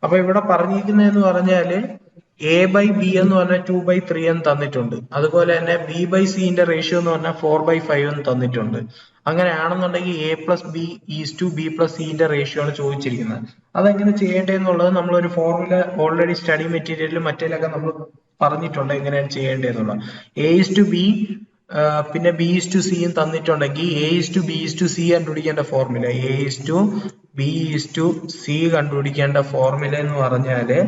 അപ്പൊ ഇവിടെ പറഞ്ഞിരിക്കുന്നതെന്ന് പറഞ്ഞാല് A/B എന്ന് പറഞ്ഞാൽ 2/3 എന്ന് തന്നിട്ടുണ്ട്. അതുപോലെ തന്നെ B/Cന്റെ റേഷ്യോ എന്ന് പറഞ്ഞാൽ 4/5 എന്ന് തന്നിട്ടുണ്ട്. അങ്ങനെയാണെന്നുണ്ടെങ്കിൽ A+B=B+Cന്റെ റേഷ്യോ ആണ് ചോദിച്ചിരിക്കുന്നത്. അതെങ്ങനെ ചെയ്യേണ്ടതെന്നുള്ളത് നമ്മളൊരു ഫോർമുല ഓൾറെഡി സ്റ്റഡി മെറ്റീരിയലിലും മറ്റേലൊക്കെ നമ്മൾ പറഞ്ഞിട്ടുണ്ട് എങ്ങനെയാണ് ചെയ്യേണ്ടതെന്നുള്ളത്. A:B പിന്നെ B:C തന്നിട്ടുണ്ടെങ്കിൽ A:B:C കണ്ടുപിടിക്കേണ്ട ഫോർമുല A:B:C കണ്ടുപിടിക്കേണ്ട ഫോർമുല എന്ന് പറഞ്ഞാല്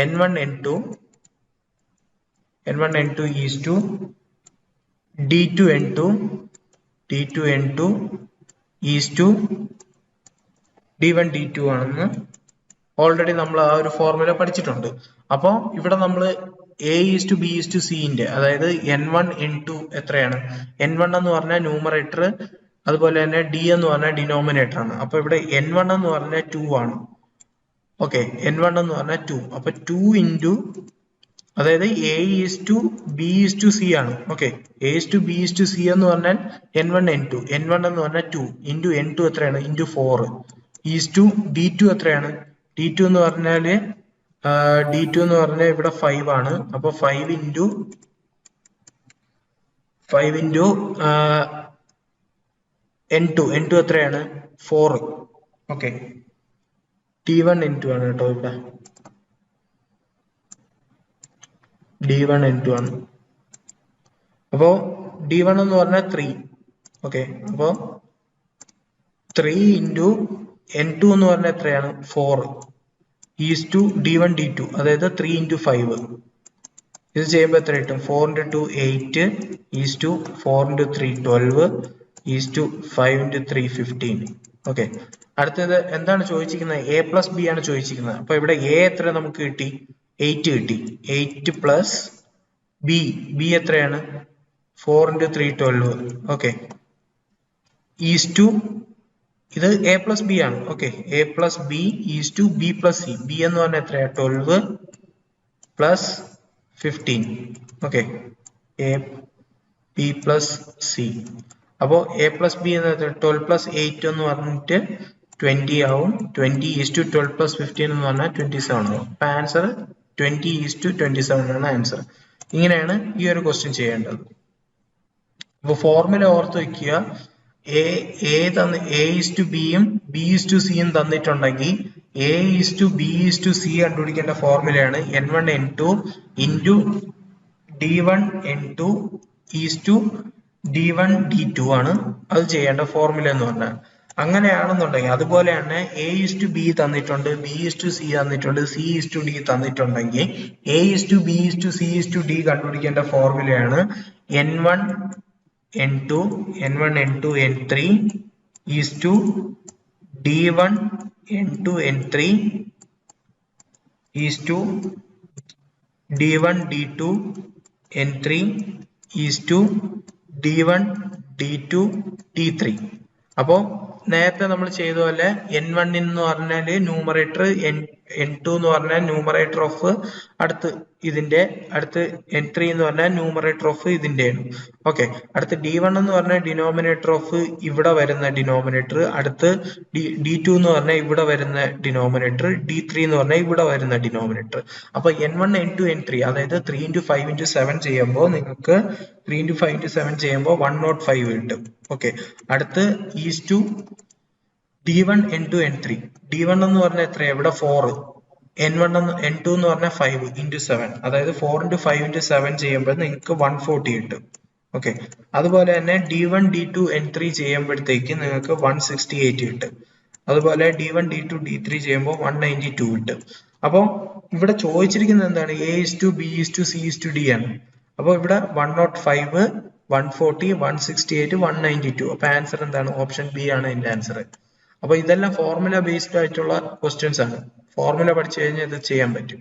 N1 N2 is to D2 N2 is to D1 D2 ആണെന്ന് ഓൾറെഡി നമ്മൾ ആ ഒരു ഫോർമുല പഠിച്ചിട്ടുണ്ട്. അപ്പൊ ഇവിടെ നമ്മൾ A:B:C അതായത് N1 N2 എത്രയാണ്? N1 എന്ന് പറഞ്ഞാൽ ന്യൂമറേറ്റർ, അതുപോലെ തന്നെ D എന്ന് പറഞ്ഞാൽ ഡിനോമിനേറ്റർ ആണ്. അപ്പൊ ഇവിടെ N1 എന്ന് പറഞ്ഞാൽ 2 ആണ്. ഓക്കെ, N1 എന്ന് പറഞ്ഞാൽ 2. അപ്പൊ 2 ഇൻറ്റു അതായത് A:B:C ആണ്. ഓക്കെ, A:B:C എന്ന് പറഞ്ഞാൽ N1 N2 എന്ന് പറഞ്ഞാൽ 2 ഇൻറ്റു N2 എത്രയാണ്? ഇൻറ്റു 4 ഈസ് ടു D2 എത്രയാണ്? D2 എന്ന് പറഞ്ഞാല് ഇവിടെ 5 ആണ്. അപ്പൊ 5 ഇൻറ്റു N2 എത്രയാണ്? 4. ഓക്കെ, D1 N2 ആണ് കേട്ടോ, ഇവിടെ D1 N2 ആണ്. അപ്പോ D1 എന്ന് പറഞ്ഞാൽ 3. ഓക്കെ, അപ്പോ 3 ഇൻറ്റു N2 എന്ന് പറഞ്ഞാൽ എത്രയാണ്? 4 ഈസ് ടു D1 D2 അതായത് 3 ഇൻറ്റു 5. ഇത് ചെയ്യുമ്പോൾ എത്ര കിട്ടും? 4 into 2 8 is to 4 into 3 12 is to 5 into 3 15. Okay, അടുത്തത് എന്താണ് ചോദിച്ചിരിക്കുന്നത്? A+B ആണ് ചോദിച്ചിരിക്കുന്നത്. അപ്പൊ ഇവിടെ A എത്ര നമുക്ക് കിട്ടി? 8 കിട്ടി. 8 പ്ലസ് B എത്രയാണ്? 4 ഇൻറ്റു 3 12. ഓക്കെ, ഈസ് ടു ഇത് A+B ആണ്. Okay, A+B is to B+C. B എന്ന് പറഞ്ഞാൽ എത്രയാ? 12 പ്ലസ് 15. Okay, B+C. അപ്പോ A+B എന്ന് 12 പ്ലസ് 8 എന്ന് പറഞ്ഞിട്ട് 20 ആവും. 20 ഈസ് ടു 12 പ്ലസ് 15 എന്ന് പറഞ്ഞാൽ 27 ആവും. അപ്പൊ ആൻസർ 20:27 ആണ് ആൻസർ. ഇങ്ങനെയാണ് ഈ ഒരു ക്വസ്റ്റ്യൻ ചെയ്യേണ്ടത്. അപ്പൊ ഫോർമുല ഓർത്ത് വെക്കുക. A:B യും B:C യും തന്നിട്ടുണ്ടെങ്കിൽ A:B:C കണ്ടുപിടിക്കേണ്ട ഫോർമുലയാണ് N1 N2 into D1 N2 is to D1 D2 ആണ് അത് ചെയ്യേണ്ട ഫോർമുല എന്ന് പറഞ്ഞാൽ. അങ്ങനെയാണെന്നുണ്ടെങ്കിൽ അതുപോലെ തന്നെ A:B തന്നിട്ടുണ്ട്, B:C തന്നിട്ടുണ്ട്, C:D തന്നിട്ടുണ്ടെങ്കിൽ A:B:C D കണ്ടുപിടിക്കേണ്ട ഫോർമുലയാണ് N1 N2 N3 is to D1 N2 N3 is to D1 D2 N3 is to D1 D2 D3. അപ്പോ നേരത്തെ നമ്മൾ ചെയ്ത പോലെ N1 എന്ന് പറഞ്ഞാല് ന്യൂമറേറ്റർ, N2 എന്ന് പറഞ്ഞാൽ ന്യൂമറേറ്റർ ഓഫ് അടുത്ത് N3 എന്ന് പറഞ്ഞാൽ ന്യൂമറേറ്റർ ഓഫ് ഇതിന്റെയാണ്. ഓക്കെ, അടുത്ത് D1 എന്ന് പറഞ്ഞാൽ ഡിനോമിനേറ്റർ ഓഫ് ഇവിടെ വരുന്ന ഡിനോമിനേറ്റർ, അടുത്ത് D2 എന്ന് പറഞ്ഞാൽ ഇവിടെ വരുന്ന ഡിനോമിനേറ്റർ, D3 എന്ന് പറഞ്ഞാൽ ഇവിടെ വരുന്ന ഡിനോമിനേറ്റർ. അപ്പൊ N1 N2 N3 അതായത് 3 into 5 into 7 ചെയ്യുമ്പോൾ നിങ്ങൾക്ക് 3 into 5 into 7 ചെയ്യുമ്പോൾ 105 കിട്ടും. ഓക്കെ, അടുത്ത് is to D1 N2 N3. D1 എന്ന് പറഞ്ഞാൽ എത്ര? ഇവിടെ 4. N2 എന്ന് പറഞ്ഞാൽ 5 into 7 അതായത് 4 into 5 into 7 ചെയ്യുമ്പോൾ നിങ്ങൾക്ക് 140 കിട്ടും. ഓക്കെ, അതുപോലെ തന്നെ D1 D2 N3 ചെയ്യുമ്പോഴത്തേക്ക് നിങ്ങൾക്ക് 168 കിട്ടും. അതുപോലെ D1 D2 D3 ചെയ്യുമ്പോൾ 192 കിട്ടും. അപ്പോൾ ഇവിടെ ചോദിച്ചിരിക്കുന്നത് എന്താണ്? A:B:C:D ആണ്. അപ്പോൾ ഇവിടെ 105 140 168 192. അപ്പൊ ആൻസർ എന്താണ്? ഓപ്ഷൻ ബി ആണ് എന്റെ ആൻസർ. അപ്പൊ ഇതെല്ലാം ഫോർമുല ബേസ്ഡ് ആയിട്ടുള്ള ക്വസ്റ്റ്യൻസ് ആണ്. ഫോർമുല പഠിച്ചു കഴിഞ്ഞാൽ ഇത് ചെയ്യാൻ പറ്റും.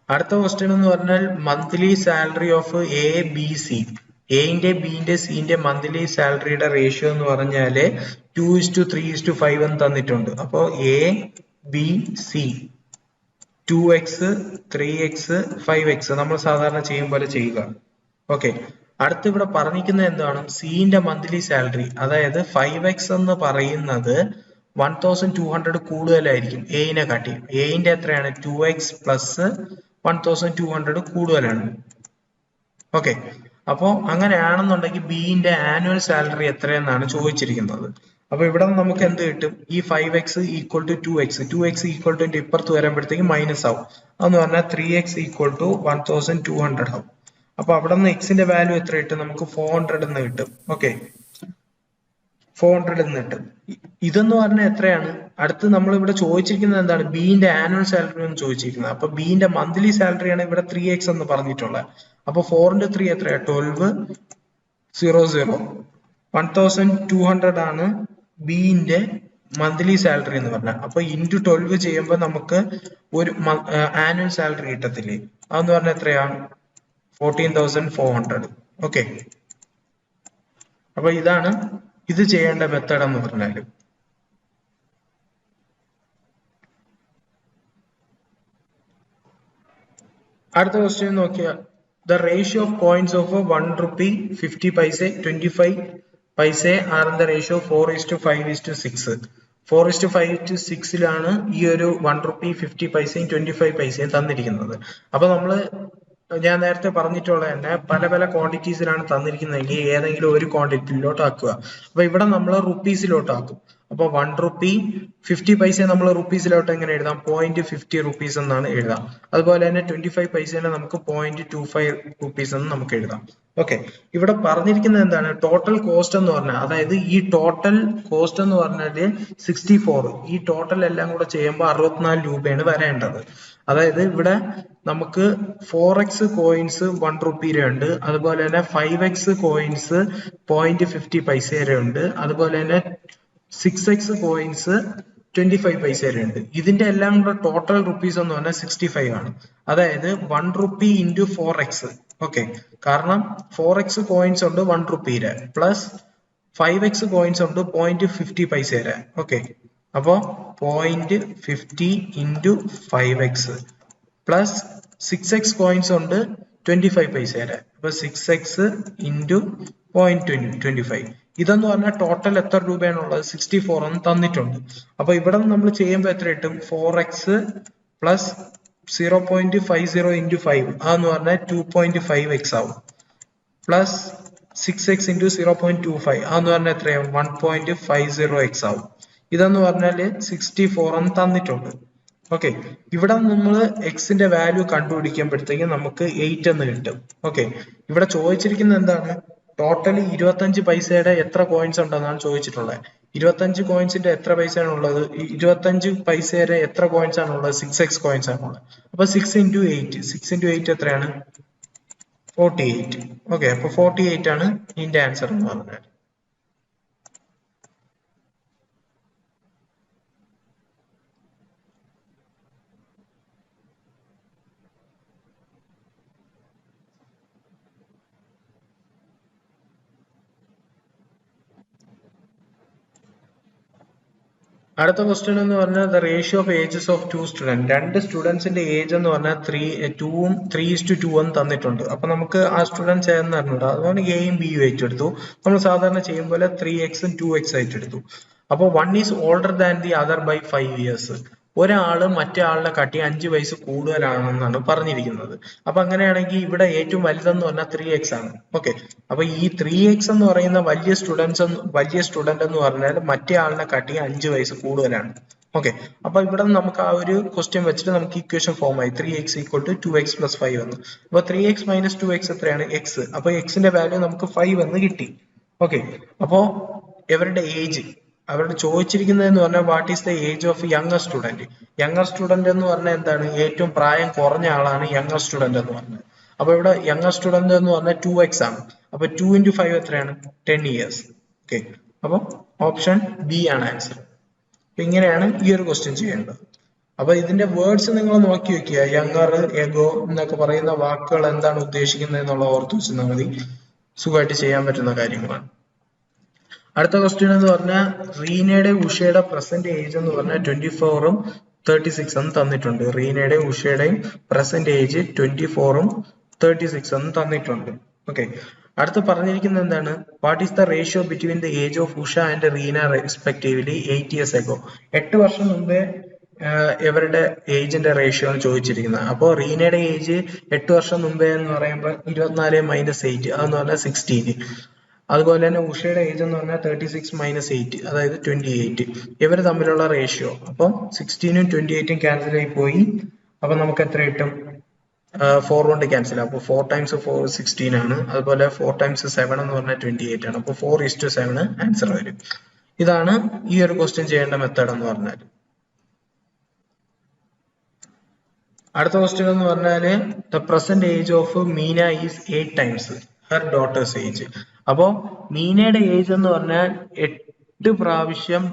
അടുത്ത ക്വസ്റ്റ്യൻ എന്ന് പറഞ്ഞാൽ മന്ത്ലി സാലറി ഓഫ് A:B:C. എന്റെ ബിന്റെ സിന്റെ മന്ത്ലി സാലറിയുടെ റേഷ്യോ എന്ന് പറഞ്ഞാല് 2:3:5 എന്ന് തന്നിട്ടുണ്ട്. അപ്പോ A:B:C 2x 3x 5x നമ്മൾ സാധാരണ ചെയ്യും പോലെ ചെയ്യുക. ഓക്കെ, അടുത്ത് ഇവിടെ പറഞ്ഞിരിക്കുന്നത് എന്താണ്? സിന്റെ മന്ത്ലി സാലറി അതായത് 5x എന്ന് പറയുന്നത് 1200 കൂടുതലായിരിക്കും എയിനെ കാട്ടി. എയിന്റെ എത്രയാണ് 2x പ്ലസ് 1200 കൂടുതലാണ്. ഓക്കെ, അപ്പോൾ അങ്ങനെയാണെന്നുണ്ടെങ്കിൽ ബിന്റെ ആനുവൽ സാലറി എത്രയെന്നാണ് ചോദിച്ചിരിക്കുന്നത്. അപ്പൊ ഇവിടെ നമുക്ക് എന്ത് കിട്ടും? ഈ 5x equal to 2x equal to ഇപ്പുറത്ത് വരുമ്പോഴത്തേക്ക് മൈനസ് ആവും. അതെന്ന് പറഞ്ഞാൽ 3x ഈക്വൽ ടു 1200 ആവും. അപ്പൊ അവിടെ നിന്ന് എക്സിന്റെ വാല്യൂ എത്ര കിട്ടും? നമുക്ക് 400 എന്ന് കിട്ടും. ഓക്കെ, 400 എന്ന് കിട്ടും. ഇതെന്ന് പറഞ്ഞാൽ എത്രയാണ്? അടുത്ത് നമ്മൾ ഇവിടെ ചോദിച്ചിരിക്കുന്നത് എന്താണ്? ബിന്റെ ആനുവൽ സാലറി എന്ന് ചോദിച്ചിരിക്കുന്നത്. അപ്പൊ ബിന്റെ മന്ത്ലി സാലറിയാണ് ഇവിടെ 3x എന്ന് പറഞ്ഞിട്ടുള്ളത്. അപ്പൊ 4 × 3 എത്രയാ? 1200. 1200 ആണ് ബിന്റെ മന്ത്ലി സാലറി എന്ന് പറഞ്ഞാൽ. അപ്പൊ ഇൻറ്റു 12 ചെയ്യുമ്പോൾ നമുക്ക് ഒരു ആനുവൽ സാലറി കിട്ടത്തില്ലേ? അതെന്ന് പറഞ്ഞാൽ എത്രയാണ്? 14,400. ഓക്കെ, അപ്പൊ ഇതാണ് ഇത് ചെയ്യേണ്ട മെത്തേഡ് എന്ന് പറഞ്ഞാല്. അടുത്ത ക്വസ്റ്റ്യൻ നോക്കിയാൽ the ratio of coins of 1 rupee, 50 paise, 25 paise are in the ratio 4:5:6. 4:5:6 ഈ ഒരു 1 rupee, 50 പൈസയും 25 പൈസയും തന്നിരിക്കുന്നത്. അപ്പൊ നമ്മള് ഞാൻ നേരത്തെ പറഞ്ഞിട്ടുള്ള തന്നെ പല പല ക്വാണ്ടിറ്റീസിലാണ് തന്നിരിക്കുന്നതെങ്കിൽ ഏതെങ്കിലും ഒരു ക്വാണ്ടിറ്റിയിലോട്ട് ആക്കുക. അപ്പൊ ഇവിടെ നമ്മൾ റുപ്പീസിലോട്ട് ആക്കും. അപ്പൊ 1 rupee 50 പൈസ നമ്മൾ റുപ്പീസിലോട്ട് എങ്ങനെ എഴുതാം? 0.50 rupees എന്നാണ് എഴുതാം. അതുപോലെ തന്നെ 25 പൈസേനെ നമുക്ക് 0.25 rupees എന്ന് നമുക്ക് എഴുതാം. ഓക്കെ, ഇവിടെ പറഞ്ഞിരിക്കുന്നത് എന്താണ്? ടോട്ടൽ കോസ്റ്റ് എന്ന് പറഞ്ഞാൽ, അതായത് ഈ ടോട്ടൽ കോസ്റ്റ് എന്ന് പറഞ്ഞാല് 64. ഈ ടോട്ടൽ എല്ലാം കൂടെ ചെയ്യുമ്പോൾ 64 രൂപയാണ് വരേണ്ടത്. അതായത് ഇവിടെ നമുക്ക് 4x കോയിൻസ് 1 റുപ്പീയുടെ ഉണ്ട്, അതുപോലെ തന്നെ 5x കോയിൻസ് 0.50 പൈസയുടെ ഉണ്ട്, അതുപോലെ തന്നെ 6x കോയിൻസ് 25 പൈസയുടെ ഉണ്ട്. ഇതിന്റെ എല്ലാം കൂടെ ടോട്ടൽ റുപ്പീസ് എന്ന് പറഞ്ഞാൽ 65 ആണ്. അതായത് 1 rupee ഇൻറ്റു 4x. ഓക്കെ, കാരണം 4x കോയിൻസ് ഉണ്ട് 1 റുപ്പീയുടെ, പ്ലസ് 5x കോയിൻസ് ഉണ്ട് 0.50 പൈസയുടെ. ഓക്കെ, അപ്പോ 0.50 into 5x plus 6x coins ഉണ്ട് 25 പൈസയുടെ. അപ്പൊ 6x ഇൻറ്റു 0.25. ഇതെന്ന് പറഞ്ഞാൽ ടോട്ടൽ എത്ര രൂപയാണുള്ളത്? 64 എന്ന് തന്നിട്ടുണ്ട്. അപ്പൊ ഇവിടെ നമ്മൾ ചെയ്യുമ്പോൾ എത്ര കിട്ടും? 4x പ്ലസ് 0.50 ഇൻറ്റു 5, അതെന്ന് പറഞ്ഞാൽ 2.5x ആവും. പ്ലസ് 6x ഇൻറ്റു 0.25, അതെന്ന് പറഞ്ഞാൽ എത്രയാവും? 1.50x ആവും. ഇതെന്ന് പറഞ്ഞാല് 64 എന്ന് തന്നിട്ടുണ്ട്. ഓക്കെ, ഇവിടെ നമ്മൾ എക്സിന്റെ വാല്യൂ കണ്ടുപിടിക്കുമ്പോഴത്തേക്കും നമുക്ക് 8 എന്ന് കിട്ടും. ഓക്കെ, ഇവിടെ ചോദിച്ചിരിക്കുന്നത് എന്താണ്? ടോട്ടലി 25 പൈസയുടെ എത്ര കോയിൻസ് ഉണ്ടെന്നാണ് ചോദിച്ചിട്ടുള്ളത്. 25 കോയിൻസിന്റെ എത്ര പൈസയാണ് ഉള്ളത്? 25 പൈസയുടെ എത്ര കോയിൻസ് ആണുള്ളത്? 6x കോയിൻസ് ആണുള്ളത്. അപ്പൊ 6 × 8 എത്രയാണ്? 48. ഓക്കെ, അപ്പൊ 48 ആണ് ഇതിന്റെ ആൻസർ എന്ന് പറഞ്ഞാൽ. അടുത്ത ക്വസ്റ്റ്യൻ എന്ന് പറഞ്ഞാൽ the ratio of ages of 2 student. 2 സ്റ്റുഡൻസിന്റെ ഏജ് എന്ന് പറഞ്ഞാൽ 3:2 എന്ന് തന്നിട്ടുണ്ട്. അപ്പൊ നമുക്ക് ആ സ്റ്റുഡൻസ് ഏതെന്ന് അറിഞ്ഞൂടാ, അതുകൊണ്ട് എയും ബിയും ആയിട്ട് എടുത്തു. നമ്മൾ സാധാരണ ചെയ്യും പോലെ 3x ഉം 2x ആയിട്ട് എടുത്തു. അപ്പോൾ 1 is older than the other by 5 years. ഒരാള് മറ്റേ ആളിനെ കാട്ടി 5 വയസ്സ് കൂടുതലാണെന്നാണ് പറഞ്ഞിരിക്കുന്നത്. അപ്പൊ അങ്ങനെയാണെങ്കിൽ ഇവിടെ ഏറ്റവും വലുതെന്ന് പറഞ്ഞാൽ 3x ആണ്. ഓക്കെ, അപ്പൊ ഈ 3x എന്ന് പറയുന്ന വലിയ സ്റ്റുഡന്റ് എന്ന് പറഞ്ഞാൽ മറ്റേ ആളിനെ കാട്ടി 5 വയസ്സ് കൂടുതലാണ്. ഓക്കെ, അപ്പൊ ഇവിടെ നമുക്ക് ആ ഒരു ക്വസ്റ്റ്യൻ വെച്ചിട്ട് നമുക്ക് ഇക്വേഷൻ ഫോം ആയി 3x equal to 2x plus 5 എന്ന്. അപ്പൊ 3x മൈനസ് 2x എത്രയാണ്? x. അപ്പൊ എക്സിന്റെ വാല്യൂ നമുക്ക് 5 എന്ന് കിട്ടി. ഓക്കെ, അപ്പോ ഇവരുടെ ഏജ് അവരുടെ ചോദിച്ചിരിക്കുന്നത് എന്ന് പറഞ്ഞാൽ what is the age of younger student. Younger student എന്ന് പറഞ്ഞാൽ എന്താണ്? ഏറ്റവും പ്രായം കുറഞ്ഞ ആളാണ് യങ്ങർ സ്റ്റുഡന്റ് എന്ന് പറഞ്ഞത്. അപ്പൊ ഇവിടെ യങ്ങർ സ്റ്റുഡന്റ് എന്ന് പറഞ്ഞാൽ 2x ആണ്. അപ്പൊ 2 × 5 എത്രയാണ്? 10 years. ഓക്കെ, അപ്പൊ ഓപ്ഷൻ ബി ആണ് ആൻസർ. അപ്പൊ ഇങ്ങനെയാണ് ഈ ഒരു ക്വസ്റ്റ്യൻ ചെയ്യേണ്ടത്. അപ്പൊ ഇതിന്റെ വേർഡ്സ് നിങ്ങൾ നോക്കി വെക്കുക. യങ്ങർ, എഗോ എന്നൊക്കെ പറയുന്ന വാക്കുകൾ എന്താണ് ഉദ്ദേശിക്കുന്നത് എന്നുള്ള ഓർത്ത് വെച്ചാൽ മതി. സുഖമായിട്ട് ചെയ്യാൻ പറ്റുന്ന കാര്യങ്ങളാണ്. അടുത്ത ക്വസ്റ്റ്യൻ എന്ന് പറഞ്ഞാൽ റീനയുടെ ഉഷയുടെ പ്രസന്റ് ഏജ് എന്ന് പറഞ്ഞാൽ 24 ഉം 36 എന്ന് തന്നിട്ടുണ്ട്. റീനയുടെയും ഉഷയുടെയും പ്രസന്റ് ഏജ് 24 ഉം 36 എന്ന് തന്നിട്ടുണ്ട്. ഓക്കെ, അടുത്ത് പറഞ്ഞിരിക്കുന്നത് എന്താണ്? What is the ratio between the age of Usha and Reena respectively 8 years ago? 8 വർഷം മുമ്പേ ഇവരുടെ ഏജിന്റെ റേഷ്യോ ആണ് ചോദിച്ചിരിക്കുന്നത്. അപ്പോൾ റീനയുടെ ഏജ് 8 വർഷം മുമ്പേ എന്ന് പറയുമ്പോൾ 24 - 8, അതെന്ന് പറഞ്ഞാൽ 16. അതുപോലെ തന്നെ ഉഷയുടെ ഏജ് എന്ന് പറഞ്ഞാൽ 36 - 8, അതായത് 28. ഇവർ തമ്മിലുള്ള റേഷ്യോ, അപ്പം 16ഉം 28ഉം ക്യാൻസൽ ആയി പോയി. അപ്പൊ നമുക്ക് എത്ര കിട്ടും? 4 കൊണ്ട് ക്യാൻസൽ. അപ്പോൾ 4 times 4 16 ആണ്. അതുപോലെ 4 times 7 എന്ന് പറഞ്ഞാൽ 28 ആണ്. അപ്പോൾ 4:7 ആൻസർ വരും. ഇതാണ് ഈ ഒരു ക്വസ്റ്റ്യൻ ചെയ്യേണ്ട മെത്തേഡ് എന്ന് പറഞ്ഞാൽ. അടുത്ത ക്വസ്റ്റ്യൻ എന്ന് പറഞ്ഞാല് the present age of Meena is 8 times her daughter's age. അപ്പോ മീനയുടെ ഏജ് എന്ന് പറഞ്ഞാൽ 8 പ്രാവശ്യം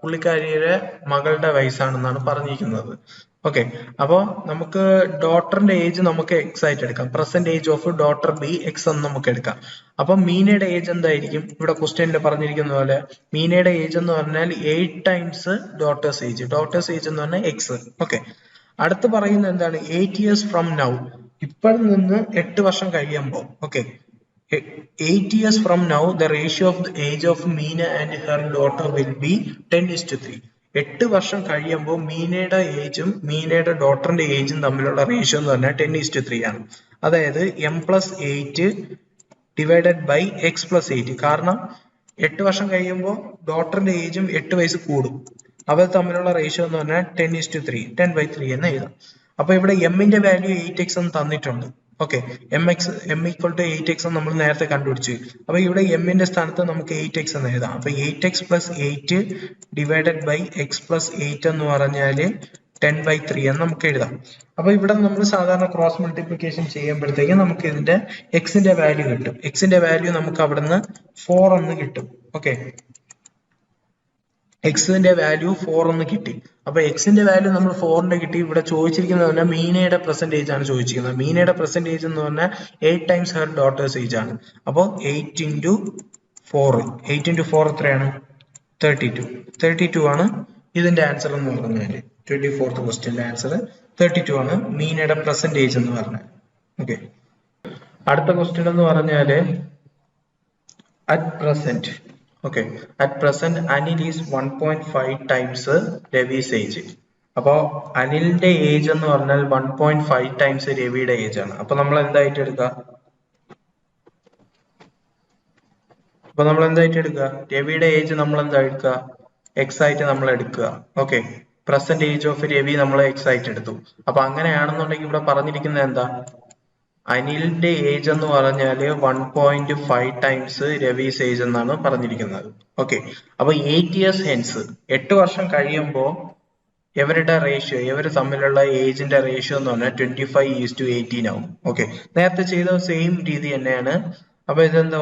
പുള്ളിക്കാരിയുടെ മകളുടെ വയസ്സാണെന്നാണ് പറഞ്ഞിരിക്കുന്നത്. ഓക്കെ, അപ്പോ നമുക്ക് ഡോട്ടറിന്റെ ഏജ് നമുക്ക് എക്സ് ആയിട്ട് എടുക്കാം. Present age of daughter B X എന്ന് നമുക്ക് എടുക്കാം. അപ്പൊ മീനയുടെ ഏജ് എന്തായിരിക്കും? ഇവിടെ ക്വസ്റ്റ്യനിൽ പറഞ്ഞിരിക്കുന്ന പോലെ മീനയുടെ ഏജ് എന്ന് പറഞ്ഞാൽ 8 times daughter's age. Daughter's age എന്ന് പറഞ്ഞാൽ എക്സ്. ഓക്കെ, അടുത്ത് പറയുന്നത് എന്താണ്? 8 years from now, ഇപ്പോൾ നിന്ന് 8 വർഷം കഴിയുമ്പോൾ. Okay, 8 years from now, the ratio of the age of Meena and her daughter will be 10:3. 8 വർഷം കഴിയുമ്പോൾ മീനയുടെ ഏജും മീനയുടെ ഡോട്ടറിന്റെ ഏജും തമ്മിലുള്ള റേഷ്യോ എന്ന് പറഞ്ഞാൽ 10:3 ആണ്. അതായത് m+8 ഡിവൈഡഡ് ബൈ x+8. കാരണം 8 വർഷം കഴിയുമ്പോൾ ഡോട്ടറിന്റെ ഏജും 8 വയസ്സ് കൂടും. അവർ തമ്മിലുള്ള റേഷ്യോ എന്ന് പറഞ്ഞാൽ 10:3, 10/3 എന്ന് എഴുതാം. അപ്പൊ ഇവിടെ എമ്മിന്റെ വാല്യൂ 8x എന്ന് തന്നിട്ടുണ്ട്. ഓക്കെ, m = 8x എന്ന് നമ്മൾ നേരത്തെ കണ്ടുപിടിച്ചു. അപ്പൊ ഇവിടെ എമ്മിന്റെ സ്ഥാനത്ത് നമുക്ക് 8x എന്ന് എഴുതാം. അപ്പൊ 8x + 8 ഡിവൈഡഡ് ബൈ x+8 എന്ന് പറഞ്ഞാല് 10/3 എന്ന് നമുക്ക് എഴുതാം. അപ്പൊ ഇവിടെ നമ്മൾ സാധാരണ ക്രോസ് മൾട്ടിപ്ലിക്കേഷൻ ചെയ്യുമ്പോഴത്തേക്ക് നമുക്ക് ഇതിന്റെ എക്സിന്റെ വാല്യൂ കിട്ടും. എക്സിന്റെ വാല്യൂ നമുക്ക് അവിടുന്ന് 4 എന്ന് കിട്ടും. ഓക്കെ, എക്സിന്റെ വാല്യൂ 4 എന്ന് കിട്ടി. അപ്പൊ എക്സിന്റെ വാല്യൂ നമ്മൾ 4 കിട്ടി. ഇവിടെ ചോദിച്ചിരിക്കുന്നത് പറഞ്ഞാൽ മീനയുടെ പ്രസന്റേജ് ആണ് ചോദിച്ചിരിക്കുന്നത്. മീനയുടെ പ്രസന്റേജ് എന്ന് പറഞ്ഞാൽ 8 times ഹെർ ഡോട്ടേഴ്സ് ഏജ് ആണ്. അപ്പോൾ 8 × 4, 8 × 4 എത്രയാണ്? 32. 32 ആണ് ഇതിന്റെ ആൻസർ എന്ന് പറഞ്ഞാൽ. 24th ക്വസ്റ്റ്യന്റെ ആൻസർ 32 ആണ് മീനയുടെ പ്രസന്റേജ് എന്ന് പറഞ്ഞാൽ. ഓക്കെ, അടുത്ത ക്വസ്റ്റ്യൻ എന്ന് പറഞ്ഞാല് at present. Okay, at present Anil is 1.5 times Ravi's age. അപ്പോ അനിലിന്റെ ഏജ് എന്ന് പറഞ്ഞാൽ 1.5 times രവിയുടെ ഏജ് ആണ്. അപ്പൊ നമ്മൾ എന്തായിട്ട് എടുക്കുക? രവിയുടെ ഏജ് നമ്മൾ എന്താ എടുക്കുക? എക്സ് ആയിട്ട് നമ്മൾ എടുക്കുക. Okay, present age of Ravi നമ്മൾ എക്സ് ആയിട്ട് എടുത്തു. അപ്പൊ അങ്ങനെയാണെന്നുണ്ടെങ്കിൽ ഇവിടെ പറഞ്ഞിരിക്കുന്നത് എന്താ? അനിലിന്റെ ഏജ് എന്ന് പറഞ്ഞാല് 1.5 times രവീസ് ഏജ് എന്നാണ് പറഞ്ഞിരിക്കുന്നത്. ഓക്കെ, അപ്പൊ 8 years ഹെൻസ്, 8 വർഷം കഴിയുമ്പോൾ ഇവരുടെ റേഷ്യോ, ഇവർ തമ്മിലുള്ള ഏജിന്റെ റേഷ്യോ എന്ന് പറഞ്ഞാൽ 25:18 ആവും. ഓക്കെ, നേരത്തെ ചെയ്ത സെയിം രീതി തന്നെയാണ്. അപ്പൊ ഇതെന്താ?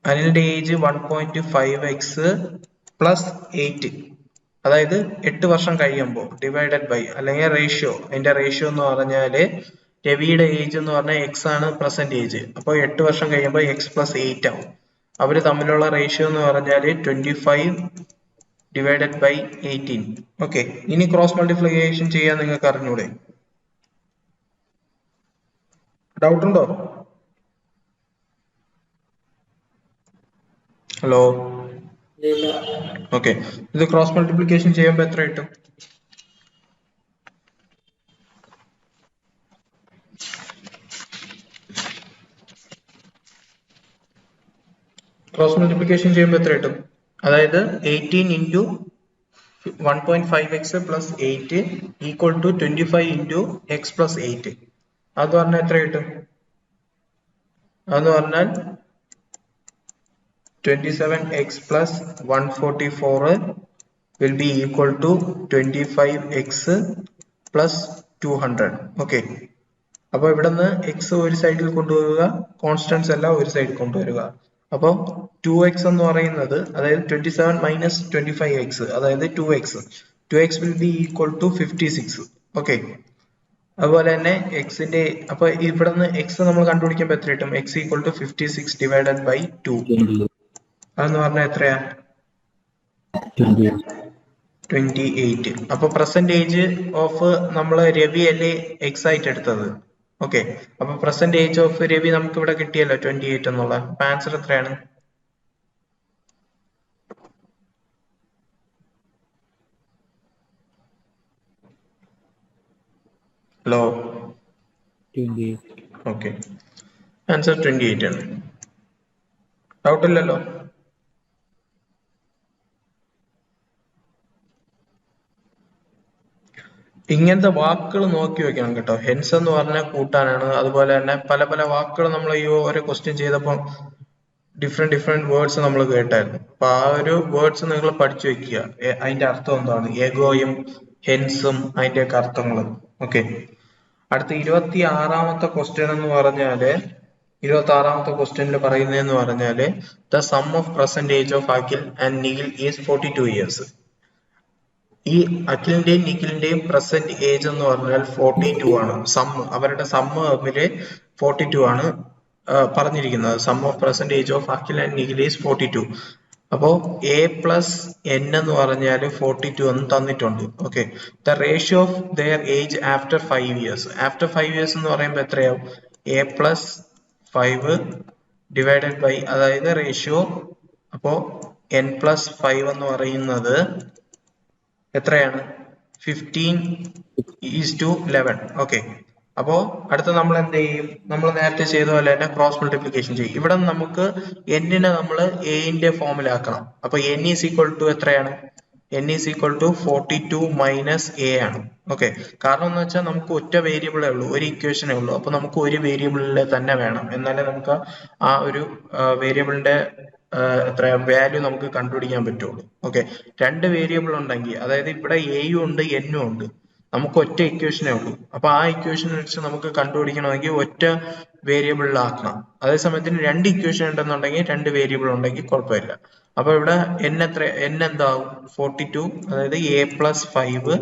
അനിലിന്റെ ഏജ് 1.5x + 8, അതായത് 8 വർഷം കഴിയുമ്പോൾ ഡിവൈഡഡ് ബൈ, അല്ലെങ്കിൽ റേഷ്യോ. അതിന്റെ റേഷ്യോ എന്ന് പറഞ്ഞാല് രവിയുടെ ഏജ് എന്ന് പറഞ്ഞാൽ എക്സ് ആണ് പ്രസന്റ് ഏജ്. അപ്പോൾ 8 വർഷം കഴിയുമ്പോൾ x + 8 ആവും. അവര് തമ്മിലുള്ള റേഷ്യോ എന്ന് പറഞ്ഞാല് 25/18. ഓക്കെ, ഇനി ക്രോസ് മൾട്ടിപ്ലിക്കേഷൻ ചെയ്യാൻ നിങ്ങൾക്ക് അറിഞ്ഞൂടെ? ഡൗട്ട് ഉണ്ടോ? ഹലോ, ഓക്കെ, ഇത് ക്രോസ് മൾട്ടിപ്ലിക്കേഷൻ ചെയ്യുമ്പോൾ എത്ര കിട്ടും? ക്രോസ് മൾട്ടിപ്ലിക്കേഷൻ ചെയ്യുമ്പോൾ എത്ര കിട്ടും? അതായത് 18 × 1.5x + 8 = 25 × x + 8. അത് പറഞ്ഞാൽ എത്ര കിട്ടും? അതെന്ന് പറഞ്ഞാൽ 27x + 144 will be equal to 25x + 200. Okay, അപ്പൊ ഇവിടെ നിന്ന് എക്സ് ഒരു സൈഡിൽ കൊണ്ടുവരിക, കോൺസ്റ്റൻസ് എല്ലാം ഒരു സൈഡിൽ കൊണ്ടുവരിക. അപ്പോൾ 2x എന്ന് പറയുന്നത്, അതായത് 27 - 25x, അതായത് 2x. 2x will be equal to 56. Okay, അതുപോലെ തന്നെ എക്സിന്റെ, അപ്പൊ ഇവിടെ നിന്ന് എക്സ് നമ്മൾ കണ്ടുപിടിക്കുമ്പോൾ എത്ര കിട്ടും? x = 56 divided by 2. അതെന്ന് പറഞ്ഞാൽ എത്രയാ? 28. അപ്പൊ പ്രസന്റ് ഏജ് ഓഫ് നമ്മള് രവി അല്ലേ എക്സ് ആയിട്ട് എടുത്തത്? ഓക്കെ, അപ്പൊ പ്രസന്റ് ഏജ് ഓഫ് രവി നമുക്ക് ഇവിടെ കിട്ടിയല്ലോ 28 എന്നുള്ള. അപ്പൊ ആൻസർ എത്രയാണ്? ഹലോ, 28. ഓക്കെ, ആൻസർ 28 ആണ്. ഡൗട്ട് ഇല്ലല്ലോ? ഇങ്ങനത്തെ വാക്കുകൾ നോക്കി വെക്കണം കേട്ടോ. ഹെൻസ് എന്ന് പറഞ്ഞാൽ കൂട്ടാനാണ്. അതുപോലെ തന്നെ പല പല വാക്കുകൾ നമ്മൾ ഈ ഓരോ ക്വസ്റ്റ്യൻ ചെയ്തപ്പോൾ ഡിഫറെന്റ് വേർഡ്സ് നമ്മൾ കേട്ടായിരുന്നു. അപ്പൊ ആ ഒരു വേർഡ്സ് നിങ്ങൾ പഠിച്ചു വെക്കുക. അതിന്റെ അർത്ഥം എന്താണ്, ഏഗോയും ഹെൻസും അതിന്റെയൊക്കെ അർത്ഥങ്ങളും. ഓക്കെ, അടുത്ത 26ാമത്തെ ക്വസ്റ്റ്യൻ എന്ന് പറഞ്ഞാല് 26ാമത്തെ ക്വസ്റ്റ്യനിൽ പറയുന്നതെന്ന് പറഞ്ഞാല് the sum of present age of Akhil and Nikhil is 42 years. ഈ അഖിലിന്റെയും നിഖിലിന്റെയും പ്രസന്റ് ഏജ് എന്ന് പറഞ്ഞാൽ 42 ആണ്. അവരുടെ സമ്മ് തമ്മില് 42 ആണ് പറഞ്ഞിരിക്കുന്നത്. Sum of present age of Akhil and Nikhil is 42. അപ്പോ എ പ്ലസ് എൻ എന്ന് പറഞ്ഞാൽ 42 എന്ന് തന്നിട്ടുണ്ട്. Okay, the ratio of their age after 5 years. After 5 years എന്ന് പറയുമ്പോൾ എത്രയാവും? എ പ്ലസ് 5 ഡിവൈഡഡ് ബൈ, അതായത് റേഷ്യോ. അപ്പോ എൻ പ്ലസ് 5 എന്ന് പറയുന്നത് എത്രയാണ്? 15:11. ഓക്കെ, അപ്പോ അടുത്ത നമ്മൾ എന്ത് ചെയ്യും? നമ്മൾ നേരത്തെ ചെയ്ത പോലെ തന്നെ ക്രോസ് മൾട്ടിപ്ലിക്കേഷൻ ചെയ്യും. ഇവിടെ നമുക്ക് എന്നിനെ നമ്മൾ എന്റെ ഫോമിലാക്കണം. അപ്പൊ n ഈസ് ഈക്വൽ ടു എത്രയാണ്? n is equal to 42 minus A ആണ്. ഓക്കെ, കാരണം എന്ന് വെച്ചാൽ നമുക്ക് ഒറ്റ വേരിയബിളേ ഉള്ളൂ, ഒരു ഇക്വേഷനേ ഉള്ളൂ. അപ്പൊ നമുക്ക് ഒരു വേരിയബിളിൽ തന്നെ വേണം, എന്നാലേ നമുക്ക് ആ ഒരു വേരിയബിളിന്റെ എത്ര വാല്യൂ നമുക്ക് കണ്ടുപിടിക്കാൻ പറ്റുള്ളൂ. ഓക്കെ, രണ്ട് വേരിയബിൾ ഉണ്ടെങ്കിൽ, അതായത് ഇവിടെ എയും ഉണ്ട് എന്നും ഉണ്ട്, നമുക്ക് ഒറ്റ ഇക്വേഷനേ ഉള്ളൂ. അപ്പൊ ആ ഇക്വേഷൻ വെച്ച് നമുക്ക് കണ്ടുപിടിക്കണമെങ്കിൽ ഒറ്റ വേരിയബിളിലാക്കണം. അതേസമയത്തിന് രണ്ട് ഇക്വേഷൻ ഉണ്ടെന്നുണ്ടെങ്കിൽ രണ്ട് വേരിയബിൾ ഉണ്ടെങ്കിൽ കുഴപ്പമില്ല. അപ്പൊ ഇവിടെ n എന്താവും? 42, അതായത് എ പ്ലസ് 5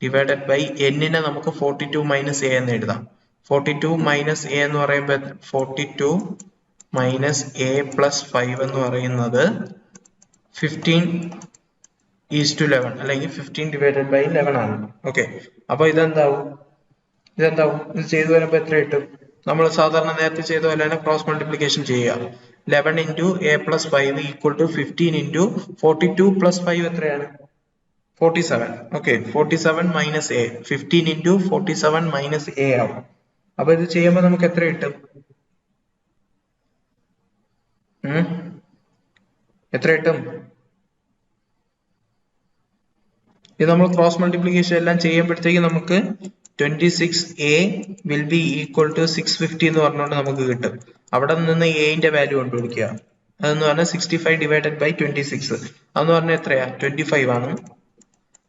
ഡിവൈഡഡ് ബൈ എന്നിനെ നമുക്ക് 42 മൈനസ് എ എന്ന് എഴുതാം. 42 മൈനസ് എ എന്ന് പറയുമ്പോൾ 42 മൈനസ് എ പ്ലസ് 5 എന്ന് പറയുന്നത് 15:11 അല്ലെങ്കിൽ 15 ഡിവൈഡഡ് ബൈ 11 ആണ്. ഓക്കെ, അപ്പൊ ഇതെന്താവും? ഇത് ചെയ്തു വരുമ്പോ എത്ര കിട്ടും? നമ്മൾ സാധാരണ നേരത്തെ ചെയ്ത പോലെ തന്നെ ക്രോസ് മൾട്ടിപ്ലിക്കേഷൻ ചെയ്യുക. 11 into A plus 5 equal to 15 into 42 plus 5 എത്രയാണ്? 47. Okay, 47 minus A, 15 into 47 minus A ആവും. അപ്പൊ ഇത് ചെയ്യുമ്പോൾ നമുക്ക് എത്ര കിട്ടും? എത്ര കിട്ടും? ഇത് നമ്മൾ ക്രോസ് മൾട്ടിപ്ലിക്കേഷൻ എല്ലാം ചെയ്യുമ്പോഴത്തേക്ക് നമുക്ക് 26a will be equal to 650 എന്ന് പറഞ്ഞുകൊണ്ട് നമുക്ക് കിട്ടും. അവിടെ നിന്ന് എന്റെ വാല്യൂ കണ്ടുപിടിക്കുക. അതെന്ന് പറഞ്ഞാൽ 65 ഡിവൈഡഡ് ബൈ 26. അതെന്ന് പറഞ്ഞാൽ എത്രയാ? 25 ആണ്.